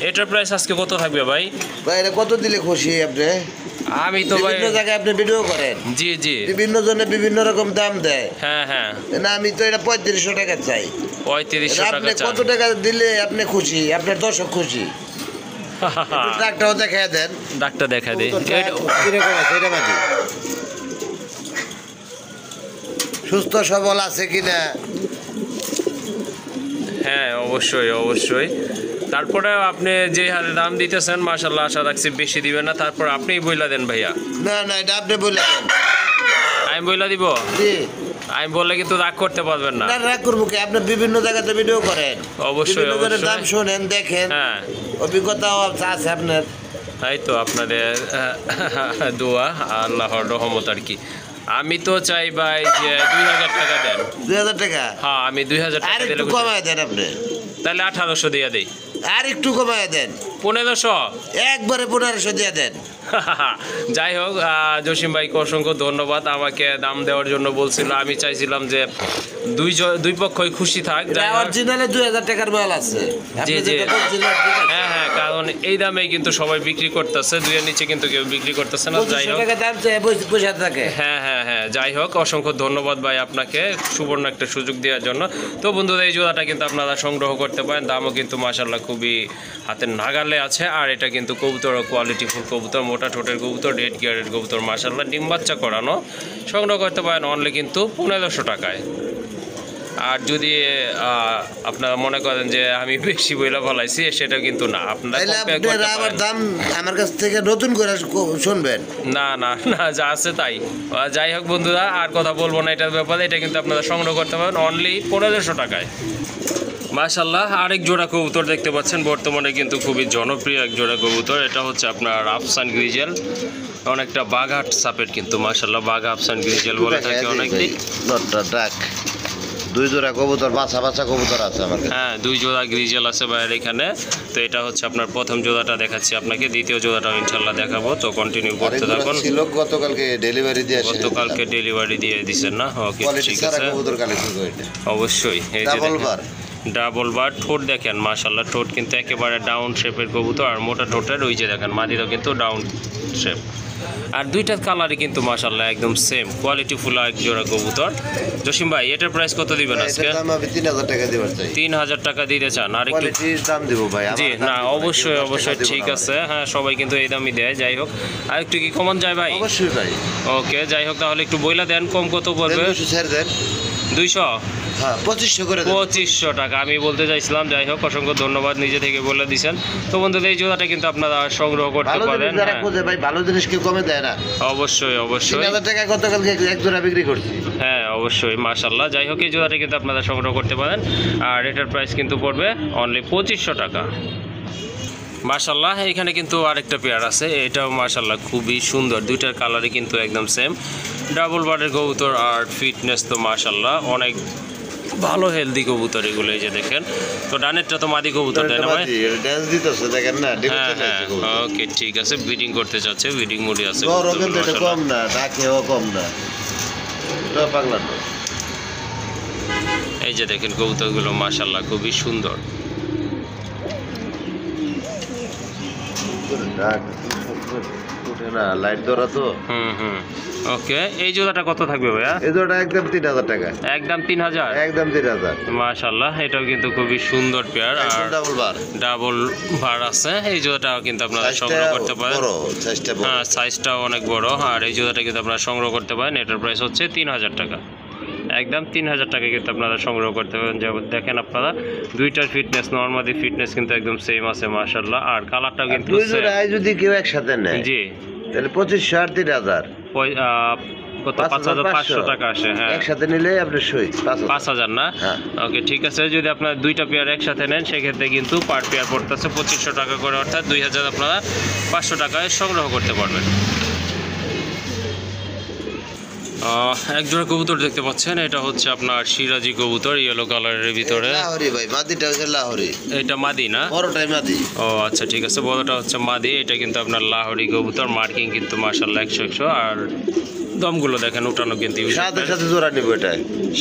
এটার প্রাইস আজকে কত থাকবে ভাই? ভাই এটা কত দিলে খুশি আপনি? আমি তো ভাই, বিভিন্ন জায়গায় আপনি ভিডিও করেন, জি জি, বিভিন্ন জনে বিভিন্ন রকম দাম দেয়। হ্যাঁ হ্যাঁ, না, আমি তো এটা 3500 টাকা চাই। 3500 টাকা আপনি চান? কত টাকা দিলে আপনি খুশি, আপনার দর্শক খুশি? ডাক্তারও দেখায় দেন। ডাক্তার দেখা দিই। কিরকম আছে এটা মাঝে, সুস্থ সবল আছে কিনা? হ্যাঁ অবশ্যই অবশ্যই। তারপরে আপনি যে হারে দাম দিতেছেন মাশাআল্লাহ, আশা রাখছি বেশি দিবেন না। তারপর আপনিই বইলা দেন ভাইয়া। না না, এটা আপনি বলে দেন। আমি বইলা দিব? জি। আমি বললে কিন্তু রাগ করতে পারবেন না। না রাগ করবো কি, আপনি বিভিন্ন জায়গাতে ভিডিও করেন, অবশ্যই, বিভিন্ন জনের অবশ্যই। দাম শোনেন, দেখেন, হ্যাঁ অভিজ্ঞতাও আছে আপনার। তাই তো আপনাদের দোয়া আল্লাহর রহমত আর কি। আমি তো চাই ভাই যে 2000 টাকা দেন। 2000 টাকা? হ্যাঁ আমি 2000 আর টাকা দিলে একটু কমায় দেন আপনি, তাহলে 1800 দিয়ে দেই। আর একটু কমায় দেন, 1500। একবারে 1500 দিয়ে দেন। যাই হোক জসিম ভাইকে অসংখ্য ধন্যবাদ, আমাকে দাম দেওয়ার জন্য বলছিল। আমি চাইছিলাম যে দুই পক্ষই খুশি থাক। যাই হোক, অরিজিনালে 2000 টাকার মাল আছে। জি, আপনি জি। যেটা বলছিলেন ঠিক আছে। হ্যাঁ হ্যাঁ, কারণ এই দামে কিন্তু সবাই বিক্রি করতেছে, 2 এর নিচে কিন্তু কেউ বিক্রি করতেছে না। যাই 2500 হোক, টাকা দাম চাই পয়সা থাকে। হ্যাঁ হ্যাঁ হ্যাঁ, যাই হোক অসংখ্য ধন্যবাদ ভাই আপনাকে সুবর্ণ একটা সুযোগ দেওয়ার জন্য। তো বন্ধুরা এই জোড়াটা কিন্তু আপনারা সংগ্রহ করতে পারেন, দামও কিন্তু মাশাআল্লাহ খুবই হাতের নাগালে আছে। আর এটা কিন্তু কবুতর কোয়ালিটি ফুল কবুতর, মোটা ঠোঁটের কবুতর, রেড গিয়ারের কবুতর, মাশাআল্লাহ ডিম বাচ্চা করানো। সংগ্রহ করতে পারেন অনলি কিন্তু 1500 টাকায়। আর যদি আপনারা মনে করেন যে আমি বেশি বইলা ফলাইছি, সেটা কিন্তু না, আপনারা তাইলে compare করতে আপনারা আবার পারেন। দাম আমার কাছ থেকে নতুন করে শুনবেন। না না না, যা আছে তাই। যাই হোক বন্ধুরা, আর কথা বলবো না এটার ব্যাপারে। এটা কিন্তু আপনারা সংগ্রহ করতে পারেন অনলি 1500 টাকায়। মাশাআল্লাহ, আরেক জোড়া কবুতর দেখতে পাচ্ছেন, বর্তমানে কিন্তু খুবই জনপ্রিয় এক জোড়া কবুতর। এটা হচ্ছে আপনার আফসান গ্রিজেল, অনেকটা বাঘাট সাপের কিন্তু মাশাআল্লাহ, বাঘা আফসান গ্রিজেল বলে থাকে অনেকেই। নটটা ডাক, 2 জোড়া কবুতর, বাছা কবুতর আছে আমার কাছে। হ্যাঁ 2 জোড়া গ্রিজেল আছে বাইরে এখানে। তো এটা হচ্ছে আপনার প্রথম জোড়াটা দেখাচ্ছি আপনাকে, দ্বিতীয় জোড়াটাও ইনশাল্লাহ দেখাবো। তো কন্টিনিউ করতে থাকুন। ছিল গতকালকে ডেলিভারি দিয়ে আসে, গতকালকে ডেলিভারি দিয়ে দিচ্ছেন না? ওকে ঠিক আছে, কবুতর কালেকশন করে এটা অবশ্যই। এই যে ডাবল দেখেন, বার, ডাবল বার, ঠোঁট দেখেন মাশাআল্লাহ, ঠোঁট কিন্তু একেবারে ডাউন শেপের কবুতর, আর মোটা ঠোঁটের। ওই যে দেখেন মাদিটাও কিন্তু ডাউন শেপ, আর দুইটার কালারই কিন্তু মাশাআল্লাহ একদম সেম কোয়ালিটি ফুল এক জোড়া কবুতর। জসিম ভাই এটার প্রাইস কত দিবেন আজকে? এটার দাম আমি 3000 টাকা দিবার চাই। 3000 টাকা দিতে চান? আর একটু কোয়ালিটির দাম দিব ভাই। জি আমার দাম না, দিব না, অবশ্যই কেউ 10 অবশ্যই টাকা দিব ঠিক না আছে। হ্যাঁ সবাই কিন্তু এই দামই দেয়। যাই হোক, আর একটু কি কমন যায় ভাই? আমার। অবশ্যই ভাই। ওকে, যাই হোক তাহলে একটু বইলা দেন, কম কত পড়বে? 200 ছেড়ে দেন। 200? হ্যাঁ 2500 করে দেন। 2500 টাকা আমি বলতে চাইছিলাম। যাই হোক অসংখ্য ধন্যবাদ, নিজে থেকে বলে দিয়েছেন। তো বন্ধুরা এই জোড়াটা কিন্তু আপনারা সংগ্রহ করতে ভালো পারেন। জিনিস যারা হ্যাঁ, খোঁজে ভাই, ভালো জিনিস কেউ কমে দেয় না। অবশ্যই অবশ্যই। 3000 টাকা গতকালকে এক জোড়া বিক্রি করছি। হ্যাঁ অবশ্যই মাশাআল্লাহ। যাই হোক এই জোড়াটা কিন্তু আপনারা সংগ্রহ করতে পারেন, আর এটার প্রাইস কিন্তু পড়বে অনলি 2500 টাকা। মাশাআল্লাহ, এখানে কিন্তু আরেকটা পেয়ার আছে, এটাও মাশাআল্লাহ খুবই সুন্দর, দুইটার কালারই কিন্তু একদম সেম। ডাবল বার্ডের কবুতর, আর ফিটনেস তো মাশাআল্লাহ অনেক ভালো, হেলদি কবুতর এগুলো। এই যে দেখেন, তো ডানেরটা তো মাদি কবুতর তাই না ভাই? ড্যান্স দিতেছে দেখেন না, হ্যাঁ হ্যাঁ, ওকে ঠিক আছে, ব্রিডিং করতে চাচ্ছে, ব্রিডিং মুডে আছে বড় কিন্তু কবুতরগুলো, এটা মাশাআল্লাহ। কম না, ডাকেও কম না, এটা পাগলা না। এই যে দেখেন কবুতরগুলো মাশাআল্লাহ খুবই সুন্দর। ডাক উঠে না, লাইট ধরা তো। হুম, ওকে। এই জোড়াটা কত থাকবে ভাইয়া? এই জোড়াটা একদম 3000 টাকা, একদম 3000? একদম 3000। মাশাআল্লাহ, এটাও কিন্তু খুবই সুন্দর পেয়ার, আর ডাবল বার, ডাবল বার আছে। এই জোড়াটাও কিন্তু আপনারা সংগ্রহ করতে পারেন। বড় সাইজটা বড়। হ্যাঁ সাইজটাও অনেক বড়, আর এই জোড়াটা কিন্তু আপনারা সংগ্রহ করতে পারেন। এটার প্রাইস হচ্ছে 3000 টাকা, একদম 3000 টাকা কিন্তু আপনারা সংগ্রহ করতে পারেন। যেমন দেখেন আপনারা দুইটার ফিটনেস, নরমালি ফিটনেস কিন্তু একদম সেম আছে মাশাআল্লাহ, আর কালারটাও কিন্তু দুই same। জোড়ায় যদি কেউ একসাথে নেয় জি, তাহলে 2500 আর 3000, কত 5500 টাকা আসে। হ্যাঁ একসাথে নিলে আপনার সই 5000 না? হ্যাঁ। ওকে ঠিক আছে, যদি আপনার দুইটা পেয়ার একসাথে নেন সেক্ষেত্রে কিন্তু পার পেয়ার পড়তেছে 2500 টাকা করে, অর্থাৎ 2000 আপনারা 500 টাকায় সংগ্রহ করতে পারবেন। এক জোড়া কবুতর দেখতে পাচ্ছেন, এটা হচ্ছে আপনার সিরাজি কবুতর, ইয়েলো কালারের ভিতরে। লাহোরি ভাই, মাদিটা হচ্ছে লাহোরি। এটা মাদি না? বড়টাই মাদি। ও আচ্ছা ঠিক আছে, বড়টা হচ্ছে মাদি। এটা কিন্তু আপনার লাহোরি কবুতর, মার্কিং কিন্তু মাশাআল্লাহ 100, আর দমগুলো দেখেন উঠানো কিন্তু সাথে সাথে জোড়া নিব এটা,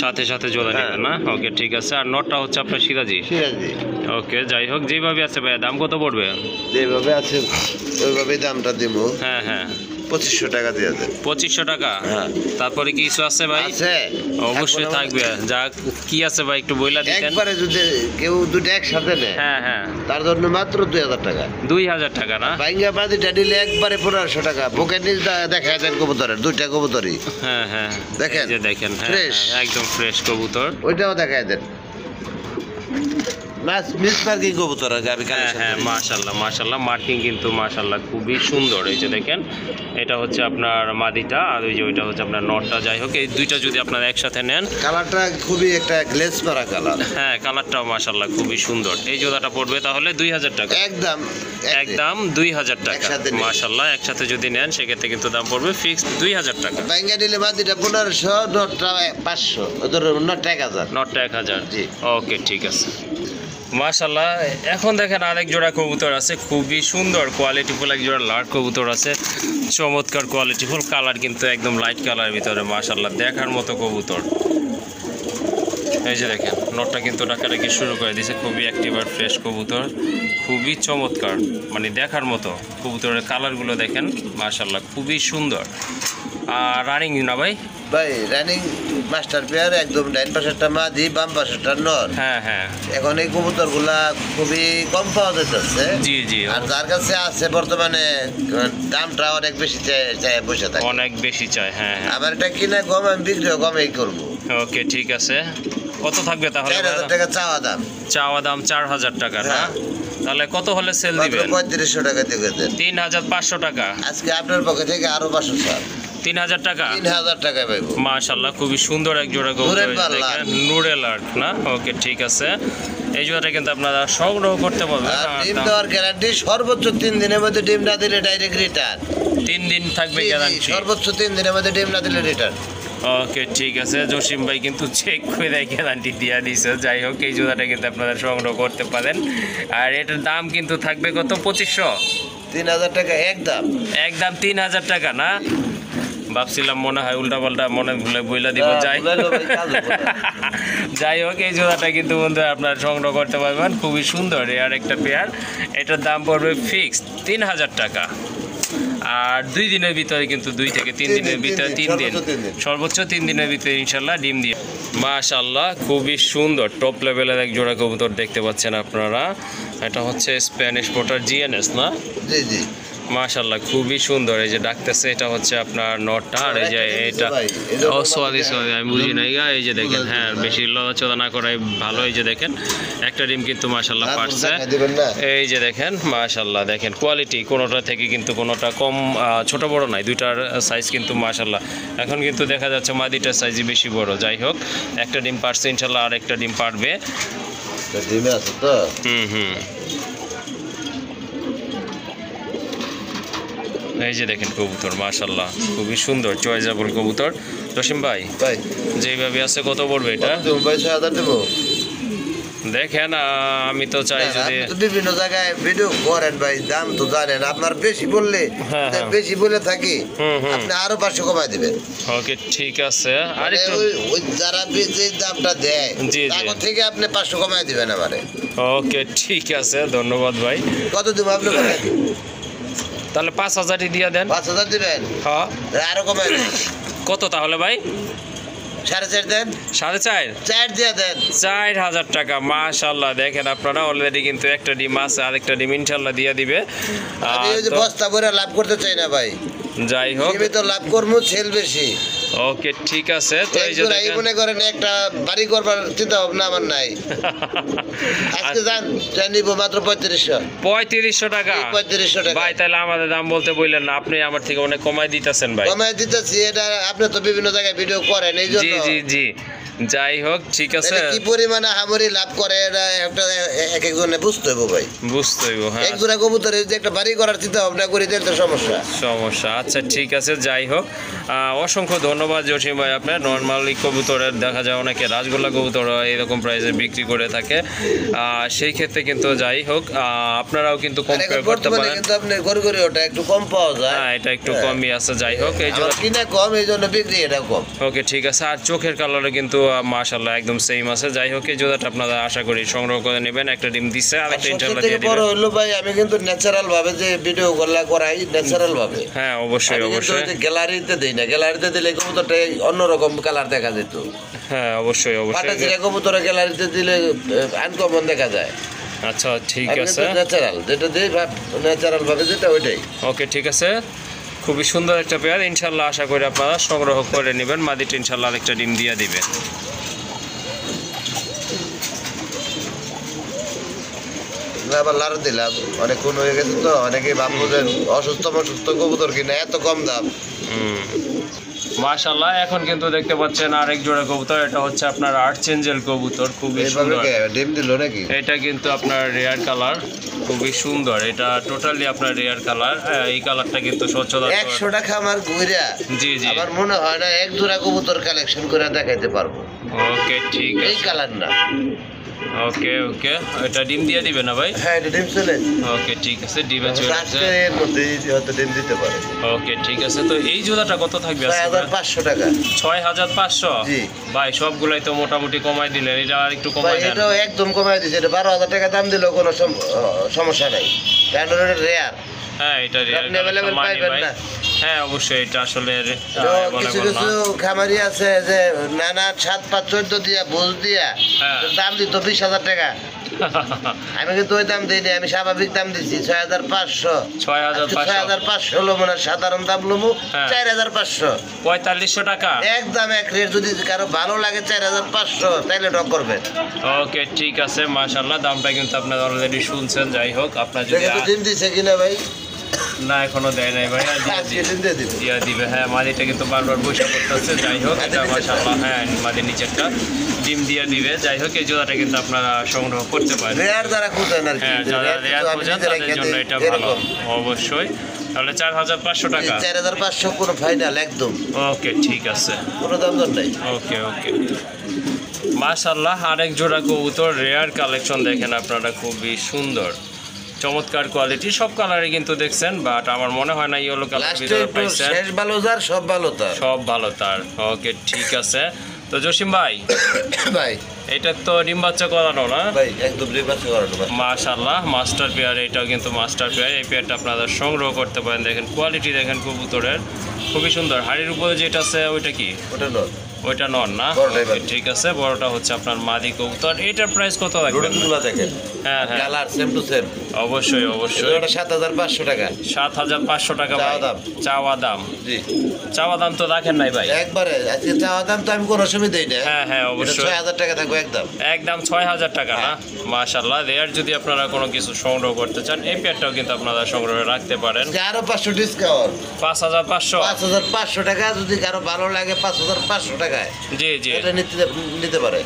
সাথে সাথে জোড়া হ্যাঁ। নেবেন না? ওকে ঠিক আছে। আর নটটা হচ্ছে আপনার সিরাজি। সিরাজি। ওকে, যাই হোক যেভাবে আছে ভাইয়া, দাম কত পড়বে? যেভাবে আছে ওইভাবে দামটা দিব। হ্যাঁ হ্যাঁ, 2500 টাকা দিয়ে দেন। 2500 টাকা? হ্যাঁ। তারপরে কি কিছু আছে ভাই? আছে অবশ্যই এখন থাকবে। যা কি আছে ভাই একটু বইলা দিতেন। একবারে যদি কেউ দুটো একসাথে নেয় হ্যাঁ হ্যাঁ, তার জন্য মাত্র 2000 টাকা। 2000 টাকা না? বাইঙ্গা মাদিটা নিলে একবারে 1500 টাকা। বুকে নিজ দেখা দেন কবুতরের, দুইটা কবুতরই হ্যাঁ হ্যাঁ, দেখেন, এই যে দেখেন, হ্যাঁ, fresh। হ্যাঁ, একদম ফ্রেশ কবুতর। ওইটাও দেখায় দেন। মিস পার্কিং কবুতর আছে আমি হ্যাঁ কালেকশন হ্যাঁ করি। মাশাল্লাহ মাশাল্লাহ মার্কিং কিন্তু মাশাল্লাহ খুবই সুন্দর। এই যে দেখেন এটা হচ্ছে আপনার মাদিটা আর ওই যে ওইটা হচ্ছে আপনার নটটা। যাই হোক এই দুইটা যদি আপনারা একসাথে নেন, কালারটা খুবই একটা গ্লেজ করা কালার, হ্যাঁ কালারটাও মাশাল্লাহ খুবই সুন্দর। এই জোড়াটা পড়বে তাহলে 2000 টাকা, একদম একদম 2000 টাকা একসাথে নিলে। মাশাল্লাহ। একসাথে যদি নেন সেক্ষেত্রে কিন্তু দাম পড়বে ফিক্স 2000 টাকা। ব্যাঙ্গা নিলে মাদিটা 1500, নটটা 500, ওদের নটটা 1000। নটটা 1000। জি। ওকে ঠিক আছে মাশাল্লাহ। এখন দেখেন আরেক জোড়া কবুতর আছে, খুবই সুন্দর কোয়ালিটিফুল এক জোড়া লাট কবুতর আছে, চমৎকার কোয়ালিটিফুল কালার কিন্তু একদম লাইট কালার ভিতরে মাশাল্লাহ দেখার মতো কবুতর। এই যে দেখেন নটটা কিন্তু ডাকাডাকি শুরু করে দিয়েছে, খুবই অ্যাক্টিভ আর ফ্রেশ কবুতর, খুবই চমৎকার মানে দেখার মতো। কবুতরের কালারগুলো দেখেন মাশাল্লাহ খুবই সুন্দর। আর রানিং না ভাই? ভাই রানিং মাস্টার পেয়ার, একদম ডাইন পাশেরটা মাদি, বাম পাশেরটা নর। হ্যাঁ হ্যাঁ এখন এই কবুতরগুলা খুবই কম পাওয়া যাচ্ছে। জি জি আর যার কাছে আছে বর্তমানে দামটা অনেক বেশি চাই বসে থাকে, অনেক বেশি চাই। হ্যাঁ হ্যাঁ আমার এটা কিনা কম, আমি বিক্রিও কমেই করবো। ওকে ঠিক আছে। কত থাকবে তাহলে? 4000 টাকা চাওয়া দাম। চাওয়া দাম 4000 টাকা না? হ্যাঁ। তাহলে কত হলে সেল মাত্র দিবেন? 3500 টাকা দিয়ে দেন। 3500 টাকা। আজকে আপনার পক্ষে থেকে আরো 500 ছাড়। 3000 টাকা। 3000 টাকায় পাইবো। মাশাআল্লাহ খুবই সুন্দর এক জোড়া কবুতর নুরেল পাল্লা। দেখেন, নুরেল আর্ট না? ওকে ঠিক আছে। এই জোড়াটা কিন্তু আপনারা সংগ্রহ করতে পারবেন। আর ডিম দেওয়ার গ্যারান্টি সর্বোচ্চ 3 দিনের মধ্যে, ডিম না দিলে ডাইরেক্ট রিটার্ন। 3 দিন থাকবে গ্যারান্টি। সর্বোচ্চ 3 দিনের মধ্যে ডিম না দিলে রিটার্ন। ওকে ঠিক আছে। জসিম ভাই কিন্তু চেক করে গ্যারান্টি দিয়ে দিছে। যাই হোক এই জোড়াটা কিন্তু আপনারা সংগ্রহ করতে পারেন। আর এটার দাম কিন্তু থাকবে কত? 2500। 3000 টাকা একদম। একদম 3000 টাকা না? ভাবছিলাম মনে হয় উল্টা পাল্টা মনে ভুলে বইলা দিব। যাই হোক এই জোড়াটা কিন্তু বন্ধু আপনারা সংগ্রহ করতে পারবেন, খুবই সুন্দর রেয়ার একটা পেয়ার। এটার দাম পড়বে ফিক্সড 3000 টাকা। আর 2 দিনের ভিতরে কিন্তু 2 থেকে 3 দিনের ভিতরে 3 দিন, সর্বোচ্চ 3 দিনের ভিতরে ইনশাল্লাহ ডিম দিয়ে। মাশাআল্লাহ খুবই সুন্দর টপ লেভেলের এক জোড়া কবুতর দেখতে পাচ্ছেন আপনারা। এটা হচ্ছে স্প্যানিশ পোটার জিএনএস না? জি জি মাশাআল্লাহ খুবই সুন্দর। এই যে ডাকতেছে এটা হচ্ছে আপনার নটটা, আর এই যে এটা ও সরি আমি বুঝি নাই। এই যে দেখেন হ্যাঁ বেশি লড়াচড়া না করাই ভালো। এই যে দেখেন একটা ডিম কিন্তু মাশাআল্লাহ পারছে। এই যে দেখেন মাশাআল্লাহ দেখেন কোয়ালিটি কোনোটা থেকে কিন্তু কোনোটা কম ছোট বড় নাই, দুইটার সাইজ কিন্তু মাশাআল্লাহ। এখন কিন্তু দেখা যাচ্ছে মাদিটার সাইজই বেশি বড়। যাই হোক একটা ডিম পারছে ইনশাআল্লাহ, আর একটা ডিম পারবে। ডিমে আছে তো। হুম এই যে দেখেন কবুতর মাশাআল্লাহ খুবই সুন্দর চয়েসেবল কবুতর। জসিম ভাই ভাই যেভাবে আছে কত পড়বে এটা? তুমি ভাই 6000 দেবো। দেখেন আমি তো চাই যদি আপনি তো বিভিন্ন জায়গায় ভিডিও করেন ভাই, দাম তো জানেন, আপনার বেশি বললে হ্যাঁ, হ্যাঁ। বেশি বলে থাকি, হুম। আপনি আরো 500 কমাই দিবেন। ওকে ঠিক আছে। আর মানে একটু ওই যারা যে দামটা দেয় জি, জি। তারপর থেকে আপনি 500 কমাই দিবেন আমারে। ওকে ঠিক আছে ধন্যবাদ ভাই। কত দেবো আপনি বলেন? তাহলে 5000ই দিয়ে দেন। 5000 দিবেন, হ্যাঁ আরো কমাই দেন। কত তাহলে ভাই? 4.5 দেন, 4.5? 4 দিয়ে দেন। 4000 টাকা মাশাআল্লাহ। দেখেন আপনারা অলরেডি কিন্তু একটা ডিম আছে, আরেকটা ডিম ইনশাআল্লাহ দিয়ে দিবে। আমি ওই যে তো বস্তা ভরে লাভ করতে চাই না ভাই, যাই হোক সীমিত লাভ করবো, সেল বেশি। ওকে ঠিক আছে। তো এই যে এই দেখেন মনে করেন একটা বাড়ি করবার চিন্তা ভাবনা আমার নাই। আজকে যান নিব মাত্র 3500। 3500 টাকা? 3500 টাকা ভাই তাহলে আমাদের দাম বলতে বললেন না, আপনি আমার থেকে অনেক কমাই দিতেছেন ভাই। কমাই দিতেছি, এটা আপনি তো বিভিন্ন জায়গায় ভিডিও করেন এই জন্য। জি জি জি যাই হোক ঠিক আছে। এটা কি পরিমাণে হামরি লাভ করে এটা একটা এক একজনে বুঝতে হবে ভাই। বুঝতে হইব হ্যাঁ। এক জোড়া কবুতরের যে একটা বাড়ি করার চিন্তা ভাবনা করি তাহলে তো সমস্যা। আচ্ছা ঠিক আছে। যাই হোক অসংখ্য ধন্যবাদ জসিম ভাই আপনার। নর্মালি কবুতরের দেখা যায় অনেকে রাজগোল্লা কবুতর এরকম প্রাইসে বিক্রি করে থাকে, সেই ক্ষেত্রে কিন্তু যাই হোক আপনারাও কিন্তু কম্পেয়ার করতে পারেন। কিন্তু আপনি ঘরে ঘরে ওটা একটু কম পাওয়া যায়। হ্যাঁ এটা একটু কমই আছে। যাই হোক এই জন্য কিনা কম, এই জন্য বিক্রি এটা কম। ওকে ঠিক আছে। আর চোখের কালারে কিন্তু মাশাআল্লাহ একদম সেম আছে। যাই হোক এই জোড়াটা আপনারা আশা করি সংগ্রহ করে নেবেন। একটা ডিম দিচ্ছে, আরেকটা ইনশাআল্লাহ দিয়ে বড় দিবেন। হলো ভাই, আমি কিন্তু ন্যাচারাল ভাবে যে ভিডিও গুলা করাই ন্যাচারাল ভাবে। হ্যাঁ অবশ্যই অবশ্যই। গ্যালারিতে দেই না, গ্যালারিতে দিলে কবুতরটা অন্যরকম কালার দেখা যেত। হ্যাঁ অবশ্যই অবশ্যই। পাটাচিরা কবুতর গ্যালারিতে দিলে আনকমন দেখা যায়। আচ্ছা ঠিক আছে। ন্যাচারাল যেটা দেই ন্যাচারাল ভাবে যেটা ওইটাই। ওকে ঠিক আছে। খুবই সুন্দর একটা পেয়ার ইনশাআল্লাহ আশা করি আপনারা সংগ্রহ করে নেবেন। মাদিটা ইনশাআল্লাহ আরেকটা ডিম দিয়ে দিবে। না আবার লার দিলাম, অনেক কোন হয়ে গেছে তো, অনেকেই ভাববো যে অসুস্থ কবুতর কিনা এত কম দাম। মাশাআল্লাহ, এখন কিন্তু দেখতে পাচ্ছেন আরেক জোড়া কবুতর, এটা হচ্ছে আপনার আর্চেঞ্জেল কবুতর, খুবই এইভাবে সুন্দর। ডিম দিল নাকি? এটা কিন্তু আপনার রেয়ার কালার, খুবই সুন্দর। এটা টোটালি আপনার রেয়ার কালার। এই কালারটা কিন্তু স্বচ্ছতা 100 টাকা আমার ঘুরা। জি জি, আমার মনে হয় না এক জোড়া কবুতর কালেকশন করে দেখাইতে পারবো। ওকে ঠিক এই আছে, কালার না। ওকে ওকে, এটা ডিম দিয়ে দিবে না ভাই? হ্যাঁ এটা ডিম চলে। ওকে ঠিক আছে, ডিমে চলে আসছে। আজকে এর মধ্যে হয়তো ডিম দিতে পারে। ওকে ঠিক আছে, তো এই জোড়াটা কত থাকবে আজকে? 6500 টাকা। 6500? জি ভাই সবগুলাই তো মোটামুটি কমাই দিলেন, এটা আর একটু ভাই কমাই দেন। এটাও একদম কমাই দিয়েছে, এটা 12000 টাকা দাম দিলেও কোনো সমস্যা নাই, কারণ এটা রেয়ার। হ্যাঁ এটা রেয়ার আপনি available পাইবেন না। হ্যাঁ অবশ্যই, এটা আসলে কিছু কিছু খামারি আছে যে নানা 7 5 14 দিয়া বুঝ দিয়া হ্যাঁ। দাম দিত 20000 টাকা। আমি কিন্তু ওই দাম দিইনি, আমি স্বাভাবিক দাম দিচ্ছি 6500। 6500 হলো মানে সাধারণ দাম লমু হ্যাঁ। 4500। 4500 টাকা একদম এক রেট। যদি কারো ভালো লাগে 4500 তাইলে ডক করবেন। ওকে ঠিক আছে, মাশাআল্লাহ, দামটা কিন্তু আপনারা অলরেডি শুনছেন। যাই হোক, আপনার যদি দেখে তো ডিম দিছে কিনা ভাই? না এখনো দেয় নাই ভাই, আজকে ডিম দিয়ে দিবে। দিয়া দিবে। হ্যাঁ মাদিটা কিন্তু বারবার বসে করতেছে। যাই হোক, এটা মাশাআল্লাহ, হ্যাঁ মাদির নিচেরটা ডিম দিয়ে দিবে। যাই হোক, এই জোড়াটা কিন্তু আপনারা সংগ্রহ করতে পারেন। রেয়ার যারা খুঁজেন আর কি, হ্যাঁ যারা রেয়ার খোঁজেন তাদের জন্য এটা ভালো অবশ্যই। তাহলে 4500 টাকা। 4500 পুরো ফাইনাল একদম। ওকে ঠিক আছে, কোনো দাম দর নাই। ওকে ওকে। মাশাআল্লাহ, আরেক জোড়া কবুতর, রেয়ার কালেকশন দেখেন আপনারা, খুবই সুন্দর, চমৎকার কোয়ালিটি। সব কালারই কিন্তু দেখছেন, বাট আমার মনে হয় না ইয়েলো কালার ভিতরে পাইছেন। শেষ ভালো যার সব ভালো তার। সব ভালো তার। ওকে ঠিক আছে, তো জসিম ভাই ভাই এটা তো ডিম বাচ্চা করানো না ভাই? একদম রিভার্স করানো ভাই। মাশাআল্লাহ, মাস্টার পেয়ার, এটাও কিন্তু মাস্টার পেয়ার। এই পেয়ারটা আপনারা সংগ্রহ করতে পারেন। দেখেন কোয়ালিটি, দেখেন কবুতরের খুবই সুন্দর। হাড়ির উপরে যেটা আছে ওইটা কি? ওটা নয়, ওইটা নন না? বড়টাই Okay, ঠিক আছে, বড়টা হচ্ছে আপনার মাদি কবুতর। এটার প্রাইস কত লাগবে? রোডগুলো দেখেন, হ্যাঁ হ্যাঁ কালার সেম টু সেম। অবশ্যই অবশ্যই। ওটা 7500 টাকা 7500 টাকা ভাই। চাওয়া দাম। চাওয়া দাম? জি চাওয়া দাম তো রাখেন নাই ভাই। একবারে আজকে চাওয়া দাম তো আমি কোনো সময় দেই না। হ্যাঁ হ্যাঁ অবশ্যই, 6000 টাকা থাকবে একদম। একদম 6000 টাকা না? মাশাআল্লাহ, রেয়ার যদি আপনারা কোনো কিছু সংগ্রহ করতে চান, এই পেয়ারটাও কিন্তু আপনারা সংগ্রহে রাখতে পারেন। আরো 500 ডিসকাউন্ট, 5500? 5500 টাকা। যদি কারো ভালো লাগে 5500 টাকায় জি জি, এটা নিতে পারে।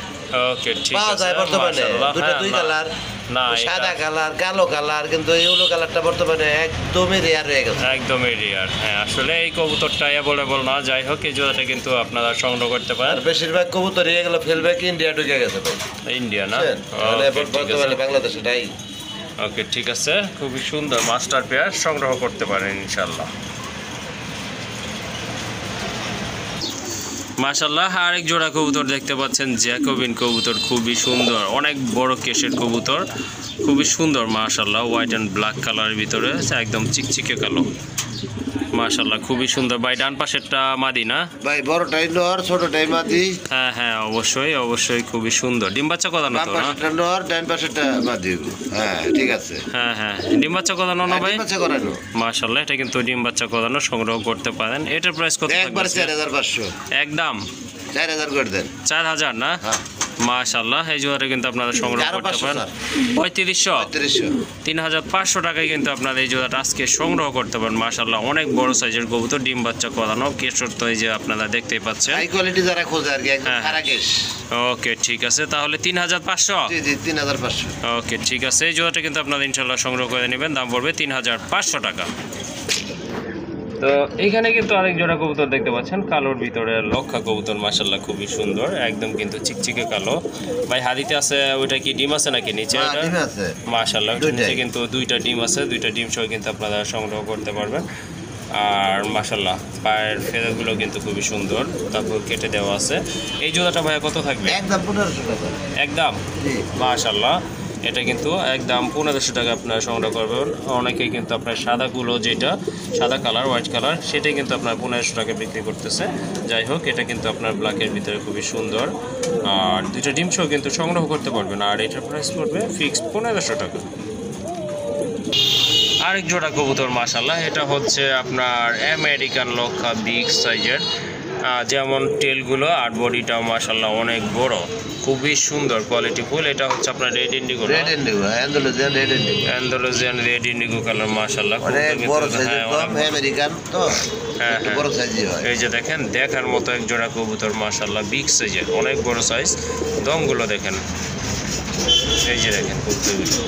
ওকে ঠিক পাওয়া আছে, যায় বর্তমানে মাশাআল্লাহ। দুটো হ্যাঁ, দুই না, কালার, না সাদা এটা কালার কালো কালার, কিন্তু ইউলো কালারটা বর্তমানে একদমই রেয়ার হয়ে গেছে। একদমই রেয়ার। হ্যাঁ আসলে এই কবুতরটা অ্যাভেলেবল না। যাই হোক, এই জোড়াটা কিন্তু আপনারা সংগ্রহ করতে পারেন। আর বেশিরভাগ কবুতর এগুলো ফেলবে কি ইন্ডিয়া ঢুকে গেছে ভাই, ইন্ডিয়া না? বুঝছেন? মানে ওকে ঠিক বর্তমানে আছে, বাংলাদেশে নাই। ওকে ঠিক আছে, খুবই সুন্দর মাস্টার পেয়ার, সংগ্রহ করতে পারেন ইনশাল্লাহ। মাশাআল্লাহ, আরেক জোড়া কবুতর দেখতে পাচ্ছেন, জ্যাকোবিন কবুতর, খুবই সুন্দর, অনেক বড় কেশের কবুতর, খুবই সুন্দর মাশাআল্লাহ। হোয়াইট অ্যান্ড ব্ল্যাক কালারের ভিতরে, একদম চিকচিকে কালো, মাশাআল্লাহ খুবই সুন্দর। ভাই ডান পাশেরটা মাদি না ভাই বড়টাই নর, ছোটটাই মাদি। হ্যাঁ হ্যাঁ অবশ্যই অবশ্যই, খুবই সুন্দর। ডিম বাচ্চা কদানো বাম তো না? পাশেরটা নর, ডান পাশেরটা মাদি। হ্যাঁ ঠিক আছে। হ্যাঁ হ্যাঁ, ডিম বাচ্চা কদানো না ভাই? বাচ্চা করানো মাশাআল্লাহ, এটা কিন্তু ডিম বাচ্চা কদানো, সংগ্রহ করতে পারেন। এটার প্রাইস কত একবার থাকবে? 4500। একদম 4000 করে দেন। 4000 না? হ্যাঁ মাশাআল্লাহ, এই জোড়াটা কিন্তু আপনারা সংগ্রহ আরো করতে 500 পারেন। স্যার। 3500? 3500। 3500 টাকায় কিন্তু আপনারা এই জোড়াটা আজকে সংগ্রহ করতে পারেন। মাশাআল্লাহ, অনেক বড় সাইজের কবুতর, ডিম বাচ্চা করানো, কেশর তো এই যে আপনারা দেখতেই পাচ্ছেন। হাই কোয়ালিটি যারা খোঁজে আর কি, একদম হ্যাঁ। খারাকেশ। ওকে ঠিক আছে, তাহলে 3500? জি জি 3500। ওকে ঠিক আছে, এই জোড়াটা কিন্তু আপনারা ইনশাল্লাহ সংগ্রহ করে নেবেন। দাম পড়বে 3500 টাকা। তো এখানে কিন্তু আরেক জোড়া কবুতর দেখতে পাচ্ছেন, কালোর ভিতরে লক্ষা কবুতর, মাশাআল্লাহ খুবই সুন্দর, একদম কিন্তু চিকচিকে কালো। ভাই হাদিতে আছে, ওইটা কি ডিম আছে নাকি নিচে? হ্যাঁ, ওটা ডিম আছে। মাশাআল্লাহ, দুইটাই। নিচে কিন্তু দুইটা ডিম আছে, দুইটা ডিম সহ কিন্তু আপনারা সংগ্রহ করতে পারবেন। আর মাশাআল্লাহ পায়ের ফেদারগুলো কিন্তু খুবই সুন্দর, তারপর কেটে দেওয়া আছে। এই জোড়াটা ভাইয়া কত থাকবে? একদম 1500 টাকা। একদম জি মাশাআল্লাহ, এটা কিন্তু একদম 1500 টাকা আপনারা সংগ্রহ করবেন। অনেকেই কিন্তু আপনার সাদাগুলো, যেটা সাদা কালার, হোয়াইট কালার, সেটাই কিন্তু আপনার 1500 টাকা বিক্রি করতেছে। যাই হোক, এটা কিন্তু আপনার ব্ল্যাকের ভিতরে খুবই সুন্দর, আর দুইটা ডিম সহ কিন্তু সংগ্রহ করতে পারবেন। আর এটার প্রাইস পড়বে ফিক্সড 1500 টাকা। আরেক জোড়া কবুতর মাশাআল্লাহ, এটা হচ্ছে আপনার আমেরিকান লক্ষা, বিগ সাইজের, যেমন টেলগুলো আর বডিটাও মাশাআল্লাহ অনেক বড়, খুবই সুন্দর কোয়ালিটি ফুল। এটা হচ্ছে আপনার red Indigo, red Indigo, Andalusian red Indigo, Andalusian red Indigo colour মাশাআল্লাহ। বড় সাইজের কম, আমেরিকান তো হ্যাঁ বড় সাইজই হয়। এই যে দেখেন দেখার মতো এক জোড়া কবুতর মাশাআল্লাহ, বিগ সাইজের, অনেক বড় সাইজ। দমগুলো দেখেন, এই যে দেখেন কবুতরগুলো।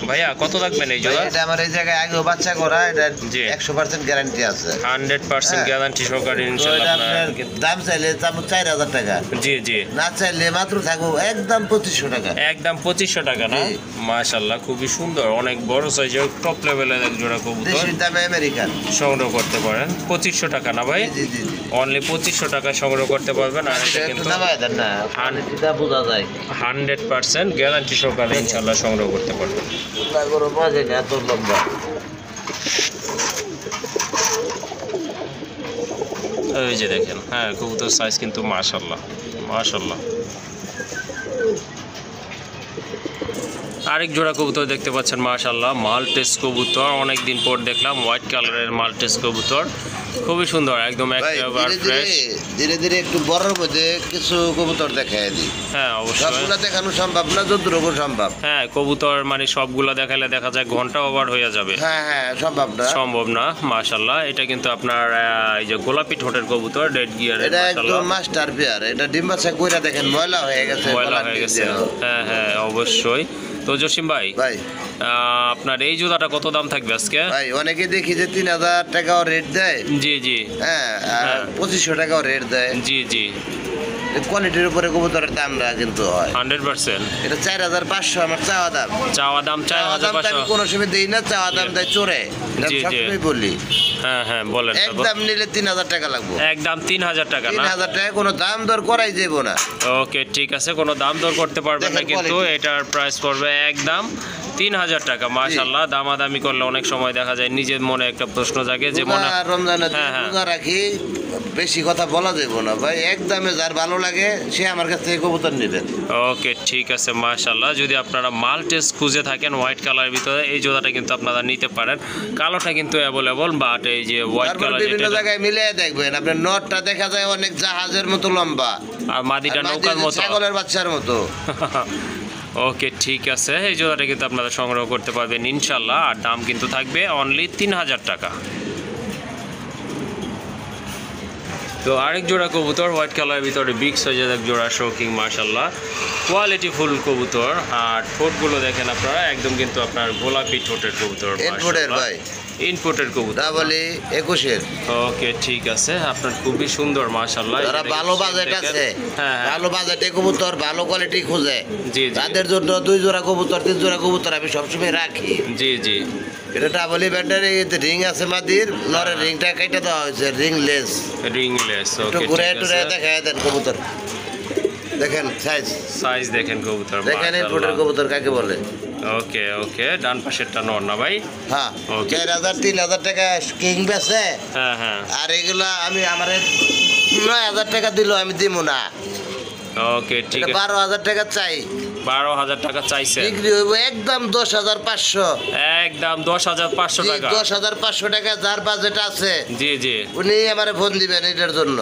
ভাইয়া কত রাখবেন এই জোড়া? এটা আমার এই জায়গায় আগেও বাচ্চা করা, এটা জি 100% গ্যারান্টি আছে, 100% গ্যারান্টি সহকারে ইনশাআল্লাহ। আপনার দাম চাইলে 4000 টাকা, জি জি, না চাইলে মাত্র থাকবো একদম 2500 টাকা। একদম 2500 টাকা না? জি। মাশাআল্লাহ খুবই সুন্দর, অনেক বড় সাইজের টপ লেভেলের এক জোড়া কবুতর দেশি দামে আমেরিকান সংগ্রহ করতে পারেন। 2500 টাকা না ভাই? জি জি জি। অনলি 2500 টাকা সংগ্রহ করতে পারবেন। আর এটা একটু কিন্তু নামায় দেন না, কোয়ালিটিটা বোঝা যায়। 100% গ্যারান্টি সহকারে ইনশাআল্লাহ সংগ্রহ করতে পারবেন। না করো মাঝে না এত লম্বা। এই যে দেখেন, হ্যাঁ কবুতর সাইজ কিন্তু মাশাআল্লাহ মাশাআল্লাহ। আরেক জোড়া কবুতর দেখতে পাচ্ছেন মাশাআল্লাহ, মাল্টেস কবুতর। অনেক দিন পর দেখলাম হোয়াইট কালারের মাল্টেস কবুতর, খুবই সুন্দর, একদম ভাই, একেবারে ফ্রেশ। ধীরে ধীরে একটু বড়র মধ্যে কিছু কবুতর দেখায় দিই। হ্যাঁ অবশ্যই, সবগুলা দেখানো সম্ভব না, যতটুকু সম্ভব। হ্যাঁ কবুতর মানে সবগুলা দেখালে দেখা যায় ঘন্টা ওভার হয়ে যাবে, হ্যাঁ হ্যাঁ সম্ভব না, সম্ভব না। মাশাআল্লাহ এটা কিন্তু আপনার এই যে গোলাপি ঠোঁটের কবুতর, রেড গিয়ারের, এটা মাশাআল্লাহ একদম মাস্টার পেয়ার। এটা ডিম বাচ্চা কইরা দেখেন ময়লা হয়ে গেছে, ময়লা গলার হয়ে নিচ গেছে। দিয়ে। হ্যাঁ হ্যাঁ অবশ্যই। তো জসিম ভাই, ভাই আপনার এই জুতাটা কত দাম থাকবে আজকে? ভাই অনেকে দেখি যে 3000 টাকাও রেট দেয়, জি জি, হ্যাঁ আর হ্যাঁ। 2500 টাকাও রেট দেয়। জি জি, কোয়ালিটির উপরে কবুতরের দামটা কিন্তু হয়। 100%। এটা 4500 আমার চাওয়া দাম। চাওয়া দাম চাওয়া দাম তো আমি 4500। কোনো সময় দিই না, চাওয়া দাম দেয় চোরে, এটা জি, জি। সবসময় বলি। হ্যাঁ হ্যাঁ বলেন। একদম নিলে 3000 টাকা লাগবে, একদম 3000 টাকা না? 3000 টাকা কোনো দাম দর করাই যাইব না। ওকে ঠিক আছে, কোনো দাম দর করতে পারবেন না, দেখেন কিন্তু quality। এটার প্রাইস পড়বে একদম 3000 টাকা। মাশাআল্লাহ, দামাদামি করলে অনেক সময় দেখা যায় নিজের মনে একটা প্রশ্ন জাগে যে মনে রোজা রমজানে হ্যাঁ, হ্যাঁ। রোজা রাখি, বেশি কথা বলা যাইব না ভাই, একদমে যার ভালো লাগে সে আমার কাছ থেকে কবুতর নেবেন। ওকে ঠিক আছে মাশাআল্লাহ। যদি আপনারা মাল্টেস খুঁজে থাকেন হোয়াইট কালারের ভিতরে, এই জোড়াটা কিন্তু আপনারা নিতে পারেন। কালোটা কিন্তু অ্যাভেলেবল, বাট এই যে হোয়াইট তারপর কালার বিভিন্ন যেটা, জায়গায় মিলে দেখবেন আপনার নটটা দেখা যায় অনেক জাহাজের মতো লম্বা, আর মাদিটা আর নৌকার মাঝে মতো। ছাগলের বাচ্চার মতো। ওকে ঠিক আছে, এই জোড়াটা কিন্তু আপনারা সংগ্রহ করতে পারবেন ইনশাল্লাহ। আর দাম কিন্তু থাকবে অনলি 3000 টাকা। তো আরেক জোড়া কবুতর হোয়াইট কালারের ভিতরে বিগ সাইজের এক জোড়া শৌকিং, মাশাআল্লাহ কোয়ালিটি ফুল কবুতর। আর ঠোঁটগুলো দেখেন আপনারা, একদম কিন্তু আপনার গোলাপি ঠোঁটের কবুতর, ইনপুটের ভাই, ইনপুটের কবুতর। ডাবলি 21-এর। ওকে ঠিক আছে, আপনার খুবই সুন্দর মাশাআল্লাহ। যারা ভালো বাজেট আছে, হ্যাঁ হ্যাঁ ভালো বাজেটে কবুতর, ভালো কোয়ালিটি খুঁজে, জি জি তাদের জন্য 2 জোড়া কবুতর 3 জোড়া কবুতর আমি সবসময় রাখি। জি জি। এটা ডাবলি ব্যান্ডের রিং আছে মাদির, নরের রিংটা কেটে দেওয়া হয়েছে, রিংলেস। রিংলেস। একটু ওকে ঘুরে ঠিক টুরে আছে, দেখায় দেন কবুতর, দেখেন সাইজ, সাইজ দেখেন কবুতর, দেখেন ইনপুটের মাশাআল্লাহ। কবুতর কাকে বলে। ওকে ওকে, ডান পাশেরটা নর না ভাই? হ্যাঁ, Okay. 4000 3000 টাকা কিং বেছে, হ্যাঁ হ্যাঁ। আর এগুলা আমি আমার 9000 টাকা দিল আমি দিব না, ওকে ঠিক এটা আছে, 12000 টাকা চাই, 12000 টাকা চাইছে, বিক্রি হইব একদম 10500। একদম 10500 টাকা। 10500 টাকা যার বাজেট আছে জি জি। উনি আমারে ফোন দিবেন এটার জন্য।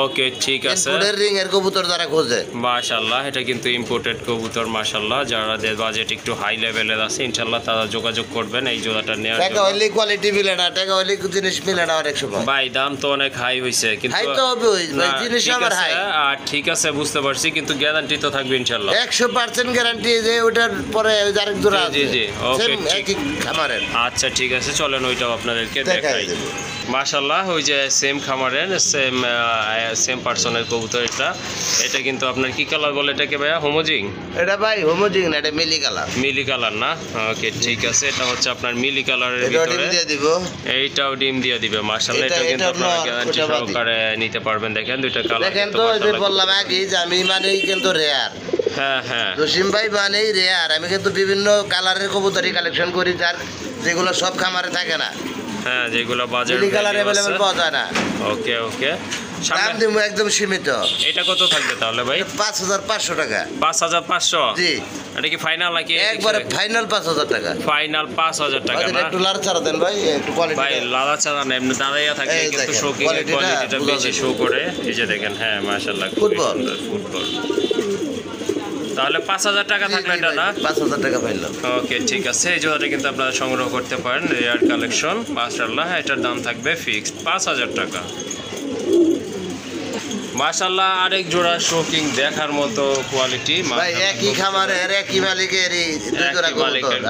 ওকে ঠিক আছে, ইনপুটের রিং এর কবুতর যারা খোঁজে, মাশাআল্লাহ এটা কিন্তু ইম্পোর্টেড কবুতর মাশাআল্লাহ। যাদের বাজেট একটু হাই লেভেলের আছে ইনশাআল্লাহ তারা যোগাযোগ করবেন এই জোড়াটা নেওয়ার টাকা জন্য। হইলে কোয়ালিটি মিলে না, টাকা হইলে জিনিস মিলে না অনেক সময়। ভাই দাম তো অনেক হাই হইছে, কিন্তু হাই তো হবে, না, জিনিস ঠিক আমার আছে, হাই। আর ঠিক আছে বুঝতে পারছি, কিন্তু গ্যারান্টি তো থাকবে ইনশাআল্লাহ। 100% গ্যারান্টি যে ওটার পরে ওই যে আরেক জোড়া জি, আছে, জি, ওকে, Same ঠিক। একই খামারের। আচ্ছা ঠিক আছে, চলেন ওইটাও আপনাদেরকে দেখাই দেখাই। দেবো। মাশাআল্লাহ ওই যে সেম খামারের সেম পার্সনের কবুতর এটা। এটা কিন্তু আপনার কি কালার বলে এটাকে ভাইয়া? হোমোজিং? এটা ভাই হোমোজিং না, এটা মিলি কালার। মিলি কালার না? ওকে ঠিক আছে, এটা হচ্ছে আপনার মিলি কালারের এটা ডিম ভিতরে। দিয়ে দিব। এইটাও ডিম দিয়ে দিবে মাশাআল্লাহ। এটা- এটা কিন্তু এটা আপনারা নর, গ্যারান্টি ওটা বাদই। সহকারে নিতে পারবেন। দেখেন দুইটা কালার দেখেন কিন্তু তো ওই যে মাশাআল্লাহ। বললাম আগে যে আমি মানেই কিন্তু রেয়ার, হ্যাঁ হ্যাঁ জসিম ভাই মানেই রেয়ার। আমি কিন্তু বিভিন্ন কালারের কবুতরই কালেকশন করি, যার যেগুলো সব খামারে থাকে না, হ্যাঁ, যেগুলো বাজার মিলি কালার অ্যাভেলেবেল পাওয়া যায় না। ওকে ওকে, দাম দিব একদম সীমিত। এটা কত থাকবে তাহলে ভাই? 5500 টাকা। 5500? জি। এটা কি ফাইনাল নাকি? একবারে ফাইনাল 5000 টাকা। ফাইনাল 5000 টাকা না? একটু লাল ছাড়া দেন ভাই, একটু কোয়ালিটি। ভাই লালা চারা না, এমনি দাঁড়াইয়া থাকে কিন্তু শোকিং এর কোয়ালিটিটা বেশি শো করে। এই যে দেখেন, হ্যাঁ মাশাআল্লাহ ফুটবল। ফুটবল। তাহলে 5000 টাকা থাকলে এটা না? 5000 টাকা পাইলাম। ওকে ঠিক আছে, এই জোড়াটা কিন্তু আপনারা সংগ্রহ করতে পারেন, রেয়ার কালেকশন মাশাআল্লাহ। এটার দাম থাকবে ফিক্সড 5000 টাকা। মাশাআল্লাহ, আরেক জোড়া শোকিং দেখার মতো কোয়ালিটি। ভাই একই খামারের একই মালিকের দুই জোড়া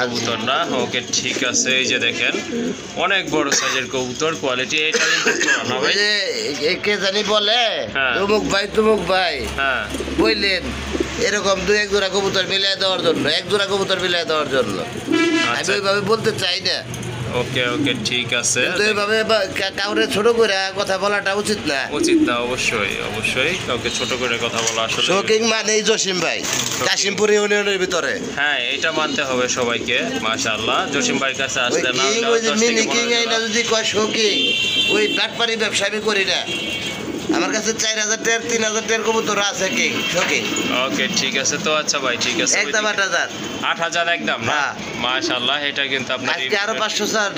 কবুতর না? ওকে ঠিক আছে, এই যে দেখেন অনেক বড় সাইজের কবুতর, কোয়ালিটি। এটা কিন্তু না ভাই, কে জানি বলে তুমুক ভাই হ্যাঁ বললেন এরকম দুই এক জোড়া কবুতর মিলিয়ে দেওয়ার জন্য, এক জোড়া কবুতর মিলিয়ে দেওয়ার জন্য। আমি ওইভাবে বলতে চাই না। ওকে ওকে ঠিক আছে, এইভাবে কাউরে ছোট করে কথা বলাটা উচিত না। উচিত না, অবশ্যই অবশ্যই কাউকে ছোট করে কথা বলা আসলে। শোকিং মানেই জসিম ভাই, কাশিমপুর ইউনিয়নের ভিতরে। হ্যাঁ এটা মানতে হবে সবাইকে। মাশাআল্লাহ, জসিম ভাইয়ের কাছে আসলে না মিনি কিং এইটা যদি কয় শোকিং, ওই বাটপারি ব্যবসা আমি করি না। আমার কাছে 4000 টাকার 3000 টাকার কবুতর আছে কিং শোকিং। ওকে ঠিক আছে, তো আচ্ছা ভাই ঠিক আছে, একদম 8000। 8000 একদম না? মাশাআল্লাহ, এটা কিন্তু আপনার আজকে আরো 500 স্যার,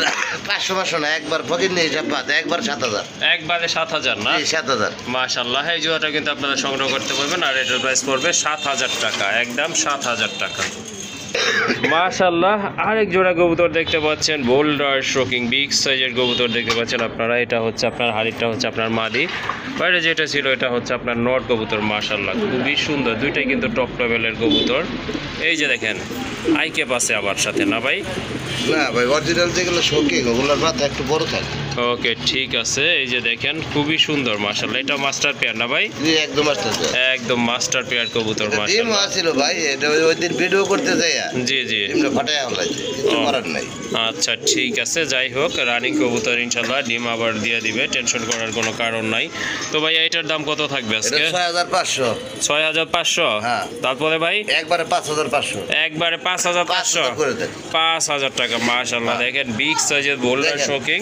500 না, একবার ফকির নিয়ে হিসাব বাদ, একবার 7000। একবারে 7000 না? 7000। মাশাআল্লাহ, এই জোড়াটা কিন্তু আপনারা সংগ্রহ করতে পারবেন, আর এটার প্রাইস পড়বে 7000 টাকা, একদম 7000 টাকা। মাশাআল্লাহ, আরেক জোড়া কবুতর দেখতে পাচ্ছেন, বোল্ডার শোকিং বিগ সাইজের কবুতর দেখতে পাচ্ছেন আপনারা। এটা হচ্ছে আপনার হাড়িটা হচ্ছে আপনার মাদি, বাইরে যেটা ছিল এটা হচ্ছে আপনার নট কবুতর। মাশাআল্লাহ খুবই সুন্দর, দুইটাই কিন্তু টপ লেভেলের কবুতর। এই যে দেখেন আইকে পাশে আবার সাথে না ভাই? না ভাই, অরিজিনাল যেগুলো শোকিং ওগুলোর মাথা একটু বড় থাকে। ওকে ঠিক আছে, এই যে দেখেন খুবই সুন্দর মাশাআল্লাহ। এটা মাস্টার পেয়ার না ভাই? জি একদম মাস্টার পেয়ার, একদম মাস্টার পেয়ার কবুতর মাশাআল্লাহ। ডিম আছিল ভাই, এটা ওই দিন ভিডিও করতে যাই। জি জি, ডিমটা ফাটায় হলাইছে, কিছু করার নাই। আচ্ছা ঠিক আছে, যাই হোক রানিং কবুতর ইনশাআল্লাহ ডিম আবার দিয়ে দিবে, টেনশন করার কোনো কারণ নাই। তো ভাই এটার দাম কত থাকবে আজকে? 6500। 6500? হ্যাঁ। তারপরে ভাই একবারে 5500। একবারে 5500 করে দেন। 5000 টাকা। মাশাআল্লাহ, দেখেন বিগ সাইজের বোল্ডার শোকিং,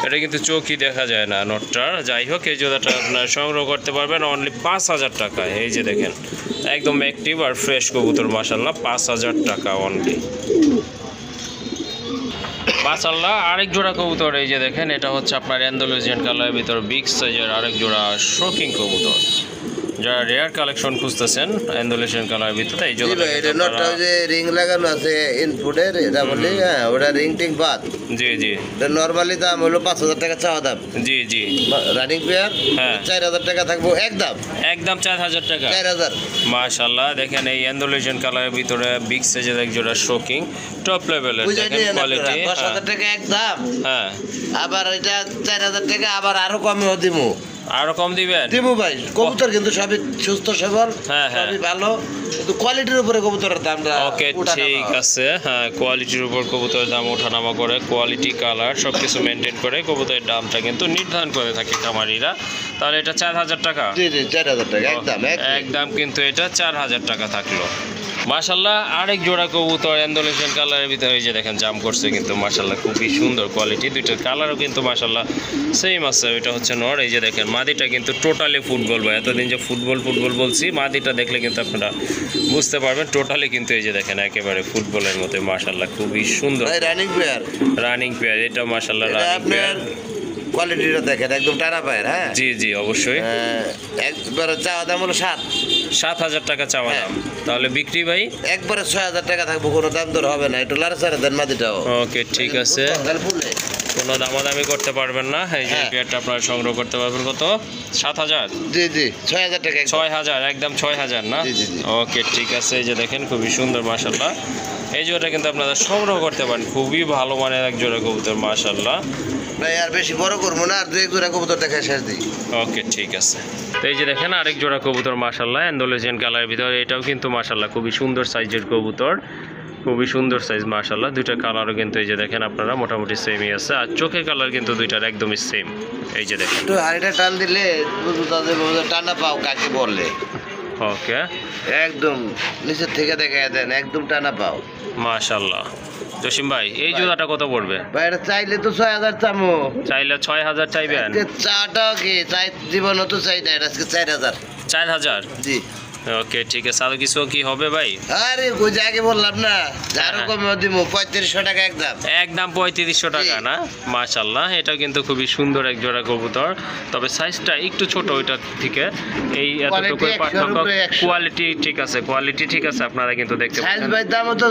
এটা কিন্তু চোখই দেখা যায় না নটটার। যাই হোক এই জোড়াটা আপনারা সংগ্রহ করতে পারবেন অনলি 5000 টাকায়। এই যে দেখেন একদম অ্যাক্টিভ আর ফ্রেশ কবুতর মাশাআল্লাহ, 5000 টাকা অনলি। মাশাআল্লাহ, আরেক জোড়া কবুতর এই যে দেখেন, এটা হচ্ছে আপনার অ্যান্ডালুসিয়ান কালারের ভিতর বিগ সাইজের আরেক জোড়া শোকিং কবুতর। যারা রেয়ার কালেকশন খুঁজতেছেন অ্যান্ডালুসিয়ান কালারের ভিতরে, এই জোড়াটা যে রিং লাগানো আছে ইনপুটের, এটা বলি হ্যাঁ, ওটা রিং টিং বাদ। জি জি, এটা নরমালি দাম হলো 5000 টাকা চাওয়া দাম। জি জি, রানিং পেয়ার হ্যাঁ 4000 টাকা থাকবো একদম, একদম 4000 টাকা। 4000। মাশাআল্লাহ, দেখেন এই অ্যান্ডালুসিয়ান কালারের ভিতরে বিগ সাইজের এক জোড়া শোকিং টপ লেভেলের, দেখেন কোয়ালিটি। 10000 টাকা একদম, হ্যাঁ আবার এটা 4000 টাকা, আবার আরো কমেও দিমু। আরো কম দিবেন? দিমু ভাই, কবুতর কিন্তু সবই সুস্থ সবল, হ্যাঁ হ্যাঁ সবই ভালো, কিন্তু কোয়ালিটির উপরে কবুতরের দামটা। ওকে ঠিক আছে, হ্যাঁ কোয়ালিটির উপর কবুতরের দাম ওঠানামা করে, কোয়ালিটি কালার সব কিছু মেনটেন করে কবুতরের দামটা কিন্তু নির্ধারণ করে থাকে খামারিরা। তাহলে এটা 4000 টাকা? জি জি 4000 টাকা একদম, একদম কিন্তু এটা 4000 টাকা থাকলো। মাশাআল্লাহ, আরেক জোড়া কবুতর অ্যান্ডালুসিয়ান কালারের ভিতরে, এই যে দেখেন জাম করছে কিন্তু মাশাআল্লাহ খুবই সুন্দর কোয়ালিটি, দুইটার কালারও কিন্তু মাশাআল্লাহ সেম আছে। এটা হচ্ছে নর, এই যে দেখেন মাদিটা কিন্তু টোটালি ফুটবল। ভাই এতদিন যে ফুটবল ফুটবল বলছি, মাদিটা দেখলে কিন্তু আপনারা বুঝতে পারবেন টোটালি কিন্তু এই যে দেখেন একেবারে ফুটবলের মতো মাশাআল্লাহ খুবই সুন্দর রানিং পেয়ার। রানিং পেয়ার, এটা মাশাআল্লাহ রানিং পেয়ার। কোয়ালিটিটা দেখেন একদম টানা পায়ের। হ্যাঁ জি জি অবশ্যই। একবার চাওয়া দাম হলো 7000 টাকা চাওয়া দাম। তাহলে বিক্রি ভাই একবারে 6000 টাকা থাকবো, কোনো দাম দর হবে না। একটু লাড়াচাড়া দেন মাদিটাও। ওকে ঠিক আছে, কোনো দামাদামি করতে পারবেন না। এই যে পেয়ারটা আপনারা সংগ্রহ করতে পারবেন কত? 7000? জি জি 6000 টাকা। 6000 একদম 6000 না? ওকে ঠিক আছে, এই যে দেখেন খুবই সুন্দর মাশাআল্লাহ। এই জোড়াটা কিন্তু আপনারা সংগ্রহ করতে পারেন, খুবই ভালো মানের এক জোড়া কবুতর মাশাআল্লাহ। ভাই আর বেশি বড় করবো না, আর দুই এক জোড়া কবুতর দেখায় শেষ দিই। ওকে ঠিক আছে, তো এই যে দেখেন আরেক জোড়া কবুতর মাশাআল্লাহ অ্যান্ডালুসিয়ান কালারের ভিতরে, এটাও কিন্তু মাশাআল্লাহ খুবই সুন্দর সাইজের কবুতর, খুবই সুন্দর সাইজ মাশাআল্লাহ। দুইটা কালারও কিন্তু এই যে দেখেন আপনারা মোটামুটি সেমই আছে, আর চোখের কালার কিন্তু দুইটার একদমই সেম। এই যে দেখেন একটু হাড়িটা টান দিলে বুঝতে টানা পাও কাকে বললে। ওকে, একদম নিচের থেকে দেখা দেন, একদম টানা পাও। মাশাআল্লাহ। জসিম ভাই এই জুতাটা কত পড়বে? ভাই এটা চাইলে তো 6000 চামো, চাইলে 6000 চাইবেন? চাটাও কি চাই, জীবনও তো চাই না, এটা আজকে 4000। 4000? জি। ওকে ঠিক আছে, আর কিছু কি হবে ভাই? আরে ওই যে আগে বললাম না, যারও কমে দিব 3500 টাকা একদম। একদম 3500 টাকা না? মাশাআল্লাহ, এটা কিন্তু খুবই সুন্দর এক জোড়া কবুতর, তবে সাইজটা একটু ছোট ওইটার থেকে, এই এতটুকু পার্থক্য। কোয়ালিটি ঠিক আছে, কোয়ালিটি ঠিক আছে, আপনারা কিন্তু দেখতে সাইজ পাচ্ছেন। ভাই দামও তো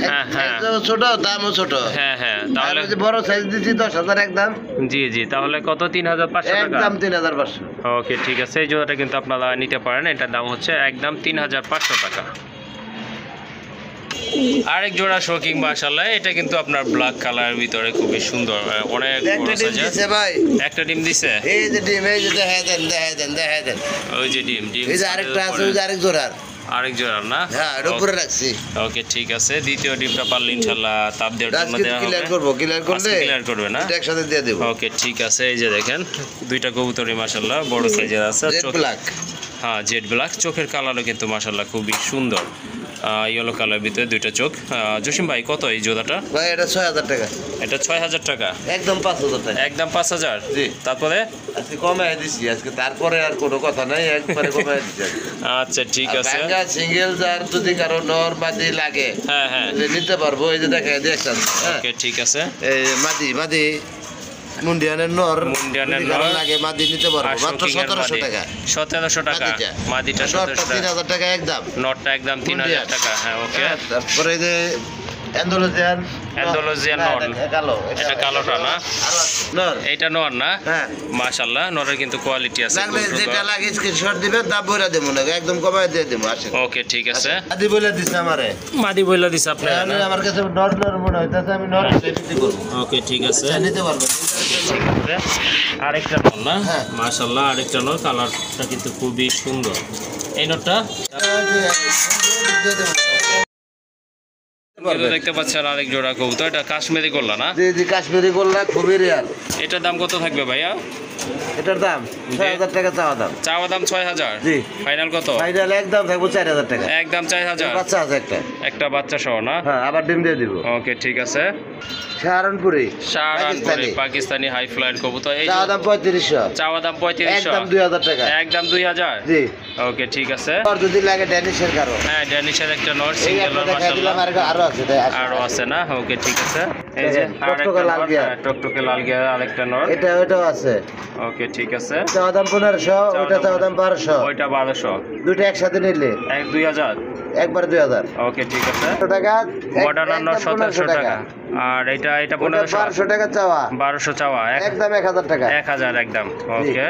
হ্যাঁ, হ্যাঁ। ছোট, দামও ছোট। হ্যাঁ হ্যাঁ, আর তাহলে ওই যে বড় সাইজ দিছি 10000 একদম। জি জি, তাহলে কত? 3500 টাকা একদম 3500। ওকে ঠিক আছে, এই জোড়াটা কিন্তু আপনারা নিতে পারেন, এটার দাম হচ্ছে একদম 3500 টাকা। আরেক জোড়া শোকিং মাশাআল্লাহ, এটা কিন্তু আপনার ব্ল্যাক কালারের ভিতরে খুবই সুন্দর, অনেক একটা বড় ডিম সাইজের। দিছে ভাই, একটা ডিম দিছে? এই যে ডিম, এই যে দেখা দেন। ওই যে ডিম এই যে আরেকটা আছে, ওই যে আরেক জোড়ার। আরেক জোড়া না? হ্যাঁ, এটা উপরে রাখছি। ওকে ঠিক আছে, দ্বিতীয় ডিমটা পারলে ইনশাআল্লাহ তাপ দেওয়ার জন্য আজকে দেওয়া ক্লিয়ার হবে। করব, ক্লিয়ার করলে ক্লিয়ার করবে না? এটা একসাথে দিয়ে দেব। ওকে ঠিক আছে, এই যে দেখেন দুইটা কবুতরই মাশাআল্লাহ বড় সাইজের আছে। Jet black. হ্যাঁ, জেড ব্ল্যাক, চোখের কালারও কিন্তু মাশাআল্লাহ খুবই সুন্দর, ইয়েলো কালার ভিতরে দুইটা চোখ। জসিম ভাই কত এই জোড়াটা? ভাই এটা 6000 টাকা। এটা 6000 টাকা? একদম 5000 টাকা। একদম 5000? জি। তারপরে? আজকে কমায় দিছি, আজকে তারপরে আর কোনো কথা নাই, একবারে কমায় দিছি। আচ্ছা ঠিক আছে। ভাঙ্গা সিঙ্গেল যার যদি কারো নর মাদি লাগে, হ্যাঁ হ্যাঁ, যে নিতে পারবো, এই যে দেখা দেখছেন। ওকে ঠিক আছে। এই মাদি মুন্ডিয়ানের নর, মুন্ডিয়ানের যদি কারো নর লাগে মাদি নিতে পারবো, আর মাত্র শোকিংয়ের 1700 মাদি। টাকা। 1700 টাকা মাদিটা। মাদিটা, নরটা 1700 টাকা। 3000 টাকা একদম। নটটা একদম 3000 টাকা। হ্যাঁ ওকে। তারপরে এই যে অ্যান্ডালুসিয়ান নর। কালো, এটা কালোটা না? আরো আছে নর। এইটা নর না? হ্যাঁ, মাশাআল্লাহ, নরের কিন্তু কোয়ালিটি আছে লাগলে খুব যেটা সুন্দর। লাগে স্ক্রিনশট দিবেন, দাম বইরা দেবো না, একদম কমায় দিয়ে দেবো। আসেন। ওকে ঠিক আছে। আদি বলে দিছে আমারে, মাদি বইলা দিছে আপনি? তাহলে আমার কাছে নর মনে হইতাছে, আমি নর বিক্রি করবো। ওকে ঠিক আছে, নিতে পারবেন। ঠিক আছে। আরেকটা নর না? হ্যাঁ। মাশাআল্লাহ, আরেকটা নর, কালারটা কিন্তু খুবই সুন্দর। এই নরটা কিন্তু দেখতে পাচ্ছেন আরেক জোড়া কবুতর, এটা কাশ্মীরি গোল্লা না? জি জি, কাশ্মীরি গোল্লা খুবই রেয়ার। এটার দাম কত থাকবে ভাইয়া? এটার দাম 6000 টাকা চাওয়া দাম। চাওয়া দাম 6000? জি। ফাইনাল কত? ফাইনাল একদম থাকবো 4000 টাকা। একদম 4000? বাচ্চা আছে একটা। একটা বাচ্চা সহ না? হ্যাঁ, আবার ডিম দিয়ে দিব। ওকে ঠিক আছে। সাহারানপুরি শাহরানপুরি পাকিস্তানি হাই ফ্লাইট কবুতর, এই চাওয়া দাম 3500। চাওয়া দাম 3500? একদম 2000 টাকা। একদম 2000? জি। ওকে ঠিক আছে। আর যদি লাগে ড্যানিশের কারো, হ্যাঁ, ড্যানিশের একটা নর, এই সিঙ্গেল একটা নর দেখাই দিলাম, মাশাআল্লাহ। আরো আছে তাই আসেন। আরো আছে না? ওকে ঠিক আছে। এই যে দেখেন, আরেকটা টকটকে লাল নর, গিয়ার। হ্যাঁ, টকটকে লাল গিয়ার আরেকটা নর। এটাও আছে। ওকে ঠিক আছে। চাওয়া দাম 1500, ওটা চাওয়া দাম 1200। ওইটা 1200? দুটো একসাথে নিলে 2000? একবার 2000 ওকে ঠিক আছে। টাকা। মডার্ন নর 1700 টাকা, আর এটা 1500? 1200 টাকা চাওয়া, 1200 চাওয়া, একদম 1000 টাকা। 1000 একদম। ওকে।